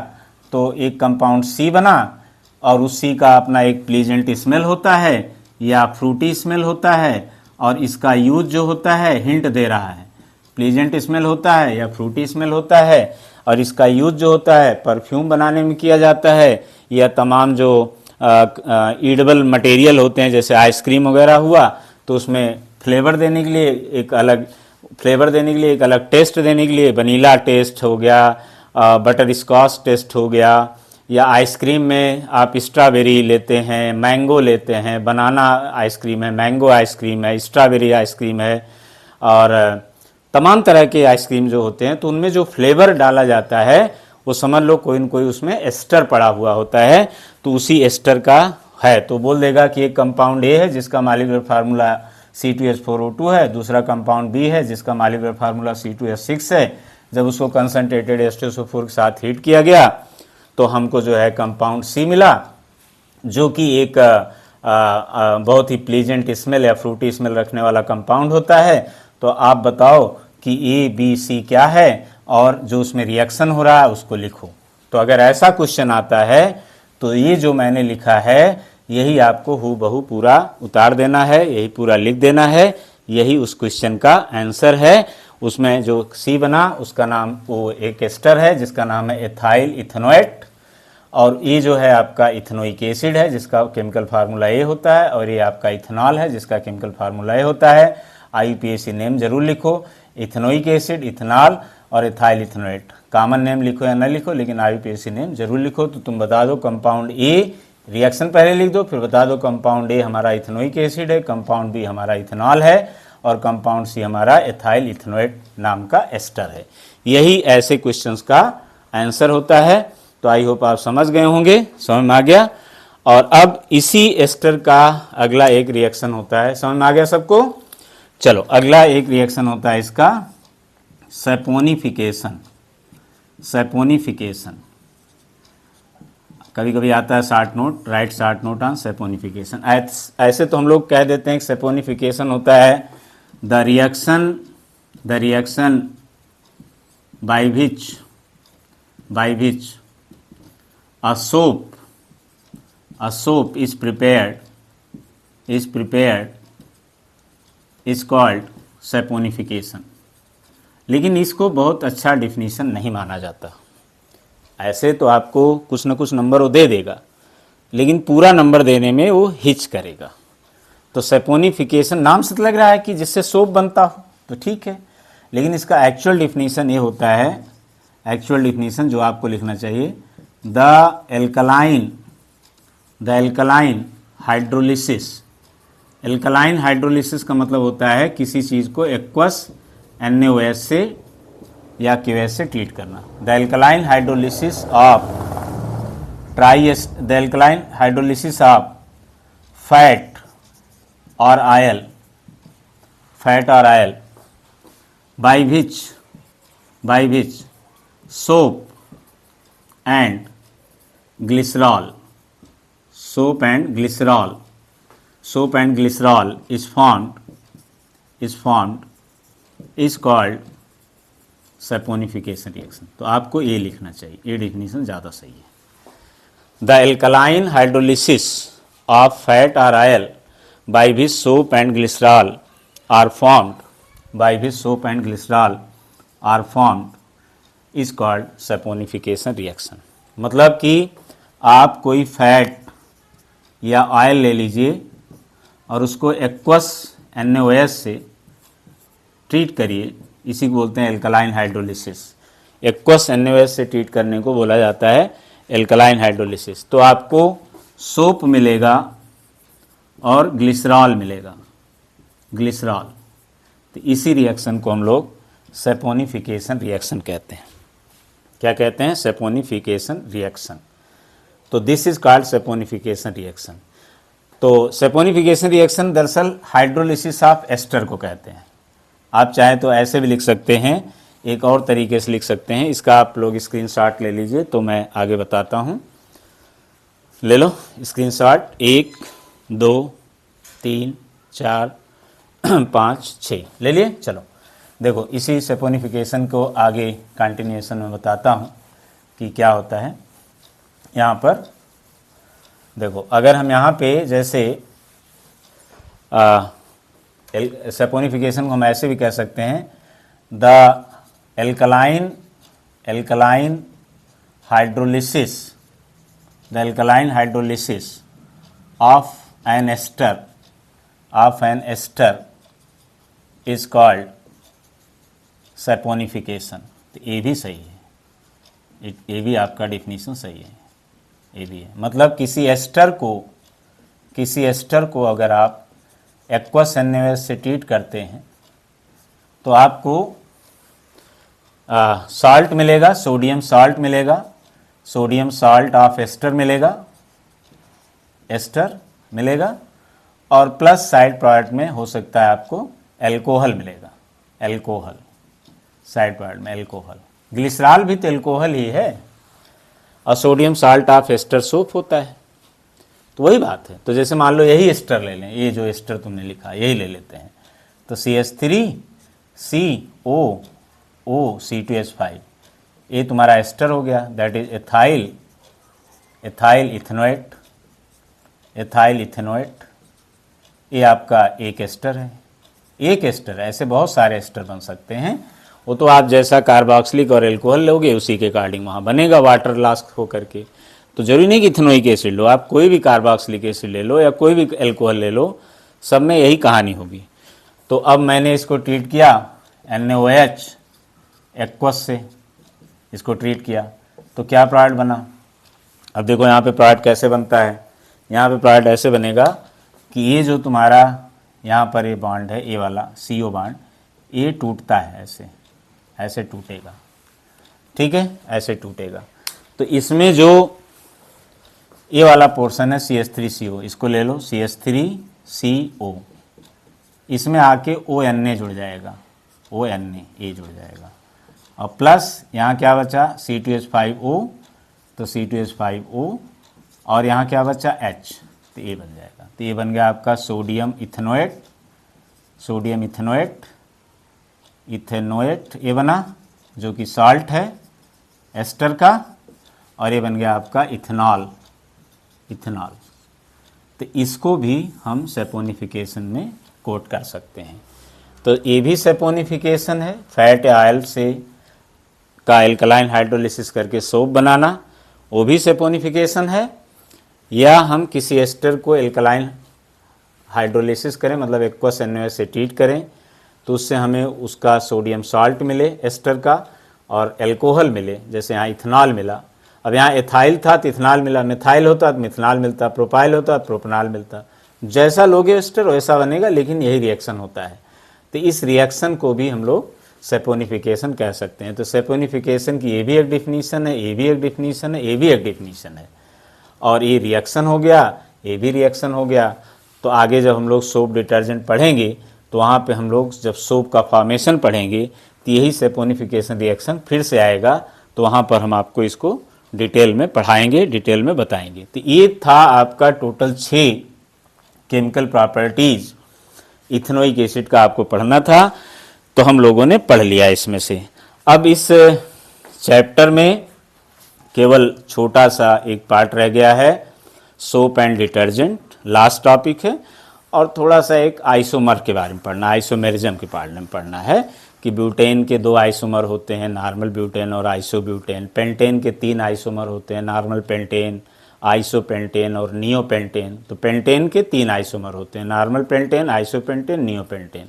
तो एक कंपाउंड C बना, और उस C का अपना एक प्लीजेंट स्मेल होता है या फ्रूटी स्मेल होता है, और इसका यूज जो होता है हिंट दे रहा है, प्लीजेंट स्मेल होता है या फ्रूटी स्मेल होता है, और इसका यूज जो होता है परफ्यूम बनाने में किया जाता है, या तमाम जो ईडेबल मटेरियल होते हैं जैसे आइसक्रीम वगैरह हुआ, तो उसमें फ्लेवर देने के लिए एक अलग टेस्ट देने के लिए वनीला टेस्ट हो गया, बटर स्कॉच टेस्ट हो गया, या आइसक्रीम में आप स्ट्रॉबेरी लेते हैं, मैंगो लेते हैं, बनाना आइसक्रीम है, मैंगो आइसक्रीम है, स्ट्रॉबेरी आइसक्रीम है, और तमाम तरह के आइसक्रीम जो होते हैं, तो उनमें जो फ्लेवर डाला जाता है वो समझ लो कोई न कोई उसमें एस्टर पड़ा हुआ होता है, तो उसी एस्टर का है। तो बोल देगा कि एक कंपाउंड A है जिसका मॉलिक्यूलर फार्मूला C2H4O2 है, दूसरा कंपाउंड B है जिसका मॉलिक्यूलर फार्मूला C2H6 है। जब उसको कंसनट्रेटेड H2SO4 के साथ हीट किया गया तो हमको जो है कंपाउंड C मिला, जो कि एक बहुत ही प्लीजेंट स्मेल या फ्रूटी स्मेल रखने वाला कंपाउंड होता है। तो आप बताओ कि A, B, C क्या है, और जो उसमें रिएक्शन हो रहा है उसको लिखो। तो अगर ऐसा क्वेश्चन आता है तो ये जो मैंने लिखा है यही आपको हूबहू पूरा उतार देना है, यही पूरा लिख देना है, यही उस क्वेश्चन का आंसर है। उसमें जो C बना उसका नाम वो एक एस्टर है जिसका नाम है एथाइल इथेनोएट, और ये जो है आपका इथेनोइक एसिड है जिसका केमिकल फार्मूला ए होता है, और ये आपका इथेनॉल है जिसका केमिकल फार्मूला ए होता है। IUPAC नेम जरूर लिखो, इथेनोइक एसिड, इथेनॉल और एथाइल इथेनोएट। कॉमन नेम लिखो या ना लिखो लेकिन IUPAC नेम जरूर लिखो। तो तुम बता दो कंपाउंड ए, रिएक्शन पहले लिख दो, फिर बता दो कंपाउंड ए हमारा इथेनोइक एसिड है, कंपाउंड बी हमारा इथेनॉल है, और कंपाउंड सी हमारा एथाइल इथेनोएट नाम का एस्टर है। यही ऐसे क्वेश्चंस का आंसर होता है। तो आई होप आप समझ गए होंगे, समझ में आ गया। और अब इसी एस्टर का अगला एक रिएक्शन होता है, समझ में आ गया सबको। चलो अगला एक रिएक्शन होता है इसका सैपोनिफिकेशन। सैपोनिफिकेशन कभी कभी आता है short note, right short note on saponification. ऐसे तो हम लोग कह देते हैं कि सैपोनिफिकेशन होता है the reaction by which a soap is prepared is called saponification। लेकिन इसको बहुत अच्छा डिफिनीशन नहीं माना जाता। ऐसे तो आपको कुछ न कुछ नंबर वो दे देगा लेकिन पूरा नंबर देने में वो हिच करेगा। तो सैपोनिफिकेशन नाम से तो लग रहा है कि जिससे सोप बनता हो, तो ठीक है, लेकिन इसका एक्चुअल डिफिनीशन ये होता है, एक्चुअल डिफिनीशन जो आपको लिखना चाहिए, the alkaline hydrolysis. Alkaline hydrolysis का मतलब होता है किसी चीज़ को एक्वस NaOH से या QH से ट्रीट करना। The alkaline hydrolysis of fat और oil by which soap and glycerol is called saponification reaction। तो आपको ये लिखना चाहिए, ये डिफिनीशन ज़्यादा सही है। The alkaline hydrolysis of fat और oil by which soap and glycerol are formed is called saponification reaction। मतलब कि आप कोई फैट या ऑयल ले लीजिए और उसको एक्वस NaOH से ट्रीट करिए, इसी को बोलते हैं एल्कलाइन हाइड्रोलिसिस। एक्वस NaOH से ट्रीट करने को बोला जाता है एल्कलाइन हाइड्रोलिसिस। तो आपको सोप मिलेगा और ग्लिसरॉल मिलेगा, ग्लिसरॉल। तो इसी रिएक्शन को हम लोग सैपोनिफिकेशन रिएक्शन कहते हैं। क्या कहते हैं? Saponification reaction. तो this is called saponification reaction. तो सैपोनिफिकेशन रिएक्शन दरअसल हाइड्रोलिसिस ऑफ एस्टर को कहते हैं। आप चाहे तो ऐसे भी लिख सकते हैं, एक और तरीके से लिख सकते हैं। इसका आप लोग स्क्रीनशॉट ले लीजिए तो मैं आगे बताता हूँ। ले लो स्क्रीनशॉट, 1 2 3 4 5 6 ले लिए। चलो देखो, इसी सैपोनिफिकेशन को आगे कंटिन्यूएशन में बताता हूँ कि क्या होता है। यहाँ पर देखो, अगर हम यहाँ पे जैसे सैपोनिफिकेशन को हम ऐसे भी कह सकते हैं, the alkaline hydrolysis of an ester is called saponification. तो ये भी सही है, ये भी आपका डिफिनीशन सही है, ये भी है। मतलब किसी एस्टर को अगर आप एक्वस NaOH से ट्रीट करते हैं तो आपको साल्ट मिलेगा, सोडियम साल्ट मिलेगा, सोडियम साल्ट ऑफ एस्टर मिलेगा, और प्लस साइड प्रोडक्ट में हो सकता है आपको एल्कोहल मिलेगा, एल्कोहल साइड प्रोडक्ट में एल्कोहल। ग्लिसरॉल भी तो एल्कोहल ही है, और sodium salt of ester soap होता है। तो वही बात है। तो जैसे मान लो यही एस्टर ले लें, ये जो एस्टर तुमने लिखा यही ले लेते हैं, तो CH3COOC2H5 ये तुम्हारा एस्टर हो गया, दैट इज एथाइल इथेनोएट। ये आपका एक एस्टर है, एक एस्टर, ऐसे बहुत सारे एस्टर बन सकते हैं। वो तो आप जैसा कार्बोक्सिलिक और एल्कोहल लोगे उसी के अकॉर्डिंग वहाँ बनेगा वाटर लास्ट हो करके। तो जरूरी नहीं कि इथेनोइक एसिड लो, आप कोई भी कार्बोक्सिलिक एसिड ले लो या कोई भी एल्कोहल ले लो, सब में यही कहानी होगी। तो अब मैंने इसको ट्रीट किया NaOH एक्वस से, इसको ट्रीट किया तो क्या प्रोडक्ट बना। अब देखो यहाँ पे प्रोडक्ट कैसे बनता है, यहाँ पे प्रोडक्ट ऐसे बनेगा कि ये जो तुम्हारा यहाँ पर ये बॉन्ड है, ये वाला CO बॉन्ड, ये टूटता है ऐसे, ऐसे टूटेगा, ठीक है, ऐसे टूटेगा। तो इसमें जो ये वाला पोर्शन है CH3CO, इसको ले लो CH3CO, इसमें आके ONA जुड़ जाएगा, ONA ये जुड़ जाएगा, और प्लस यहाँ क्या बचा C2H5O, तो C2H5O, और यहाँ क्या बचा H, तो ये बन जाएगा। तो ये बन गया आपका sodium ethanoate, sodium ethanoate, ethanoate ये बना जो कि साल्ट है एस्टर का, और ये बन गया आपका इथेनॉल, इथेनॉल। तो इसको भी हम सैपोनिफिकेशन में कोट कर सकते हैं। तो ये भी सैपोनिफिकेशन है, फैट या ऑयल से का एल्कलाइन हाइड्रोलिसिस करके सोप बनाना, वो भी सैपोनिफिकेशन है। या हम किसी एस्टर को एल्कलाइन हाइड्रोलिसिस करें, मतलब एक्वस NaOH से ट्रीट करें, तो उससे हमें उसका सोडियम साल्ट मिले एस्टर का, और एल्कोहल मिले, जैसे यहाँ इथेनॉल मिला। अब यहाँ एथाइल था तो इथेनॉल मिला, मिथाइल होता तो मिथेनॉल मिलता, प्रोपाइल होता तो प्रोपनॉल मिलता। जैसा लोगे एस्टर वैसा बनेगा, लेकिन यही रिएक्शन होता है। तो इस रिएक्शन को भी हम लोग सैपोनिफिकेशन कह सकते हैं। तो सैपोनिफिकेशन की ये भी एक डिफिनीशन है, ये भी एक डिफिनीशन है, ये भी एक डिफिनीशन है, और ये रिएक्शन हो गया, ये भी रिएक्शन हो गया। तो आगे जब हम लोग सोप डिटर्जेंट पढ़ेंगे तो वहाँ पे हम लोग जब सोप का फॉर्मेशन पढ़ेंगे तो यही सैपोनिफिकेशन रिएक्शन फिर से आएगा, तो वहाँ पर हम आपको इसको डिटेल में पढ़ाएंगे, डिटेल में बताएंगे। तो ये था आपका total 6 chemical properties ethanoic acid का आपको पढ़ना था, तो हम लोगों ने पढ़ लिया इसमें से। अब इस चैप्टर में केवल छोटा सा एक पार्ट रह गया है, soap and detergent, last topic है, और थोड़ा सा एक आइसोमर के बारे में पढ़ना, आइसोमेरिज्म के बारे में पढ़ना है कि ब्यूटेन के 2 आइसोमर होते हैं, नॉर्मल ब्यूटेन और आइसोब्यूटेन। पेंटेन के 3 आइसोमर होते हैं, नॉर्मल पेंटेन, आइसोपेंटेन और नियोपेंटेन। तो पेंटेन के 3 आइसोमर होते हैं, नॉर्मल पेंटेन, आइसोपेंटेन, नियोपेंटेन।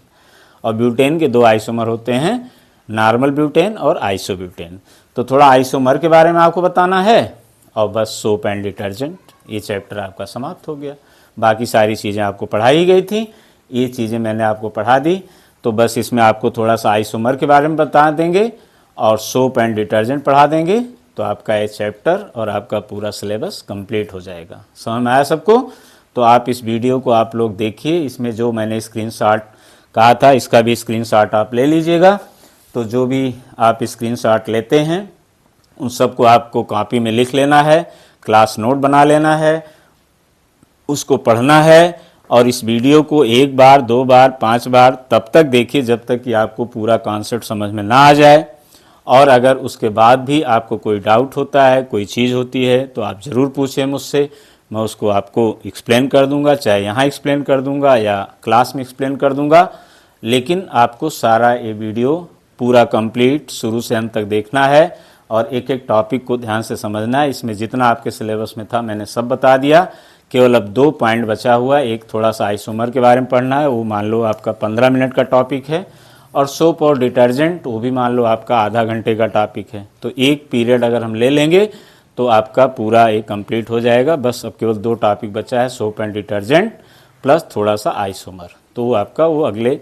और ब्यूटेन के 2 आइसोमर होते हैं, नॉर्मल ब्यूटेन और आइसोब्यूटेन। तो थोड़ा आइसोमर के बारे में आपको बताना है, और बस सोप एंड डिटर्जेंट, ये चैप्टर आपका समाप्त हो गया। बाकी सारी चीज़ें आपको पढ़ाई गई थी, ये चीज़ें मैंने आपको पढ़ा दी। तो बस इसमें आपको थोड़ा सा आइसोमर के बारे में बता देंगे और सोप एंड डिटर्जेंट पढ़ा देंगे, तो आपका ये चैप्टर और आपका पूरा सिलेबस कंप्लीट हो जाएगा। समझ में आया सबको? तो आप इस वीडियो को आप लोग देखिए, इसमें जो मैंने स्क्रीनशॉट कहा था इसका भी स्क्रीनशॉट आप ले लीजिएगा। तो जो भी आप स्क्रीनशॉट लेते हैं उन सबको आपको कॉपी में लिख लेना है, क्लास नोट बना लेना है, उसको पढ़ना है, और इस वीडियो को 1 बार 2 बार 5 बार तब तक देखिए जब तक कि आपको पूरा कॉन्सेप्ट समझ में ना आ जाए। और अगर उसके बाद भी आपको कोई डाउट होता है, कोई चीज़ होती है, तो आप ज़रूर पूछें मुझसे, मैं उसको आपको एक्सप्लेन कर दूंगा, चाहे यहाँ एक्सप्लेन कर दूंगा या क्लास में एक्सप्लेन कर दूंगा। लेकिन आपको सारा ये वीडियो पूरा कंप्लीट शुरू से अंत तक देखना है और एक एक टॉपिक को ध्यान से समझना है। इसमें जितना आपके सिलेबस में था मैंने सब बता दिया, केवल अब 2 पॉइंट बचा हुआ है। एक थोड़ा सा आइसोमर के बारे में पढ़ना है, वो मान लो आपका 15 मिनट का टॉपिक है, और सोप और डिटर्जेंट वो भी मान लो आपका आधा घंटे का टॉपिक है। तो एक पीरियड अगर हम ले लेंगे तो आपका पूरा एक कंप्लीट हो जाएगा। बस अब केवल 2 टॉपिक बचा है, सोप एंड डिटर्जेंट प्लस थोड़ा सा आइसोमर, तो वो आपका वो अगले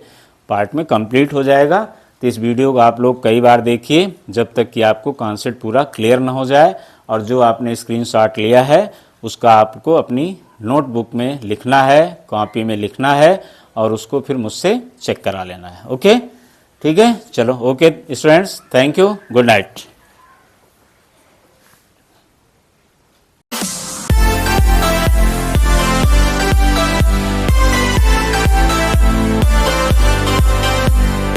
पार्ट में कंप्लीट हो जाएगा। तो इस वीडियो को आप लोग कई बार देखिए जब तक कि आपको कॉन्सेप्ट पूरा क्लियर ना हो जाए, और जो आपने स्क्रीनशॉट लिया है उसका आपको अपनी नोटबुक में लिखना है, कॉपी में लिखना है, और उसको फिर मुझसे चेक करा लेना है। ओके, ठीक है, चलो okay students, thank you, good night.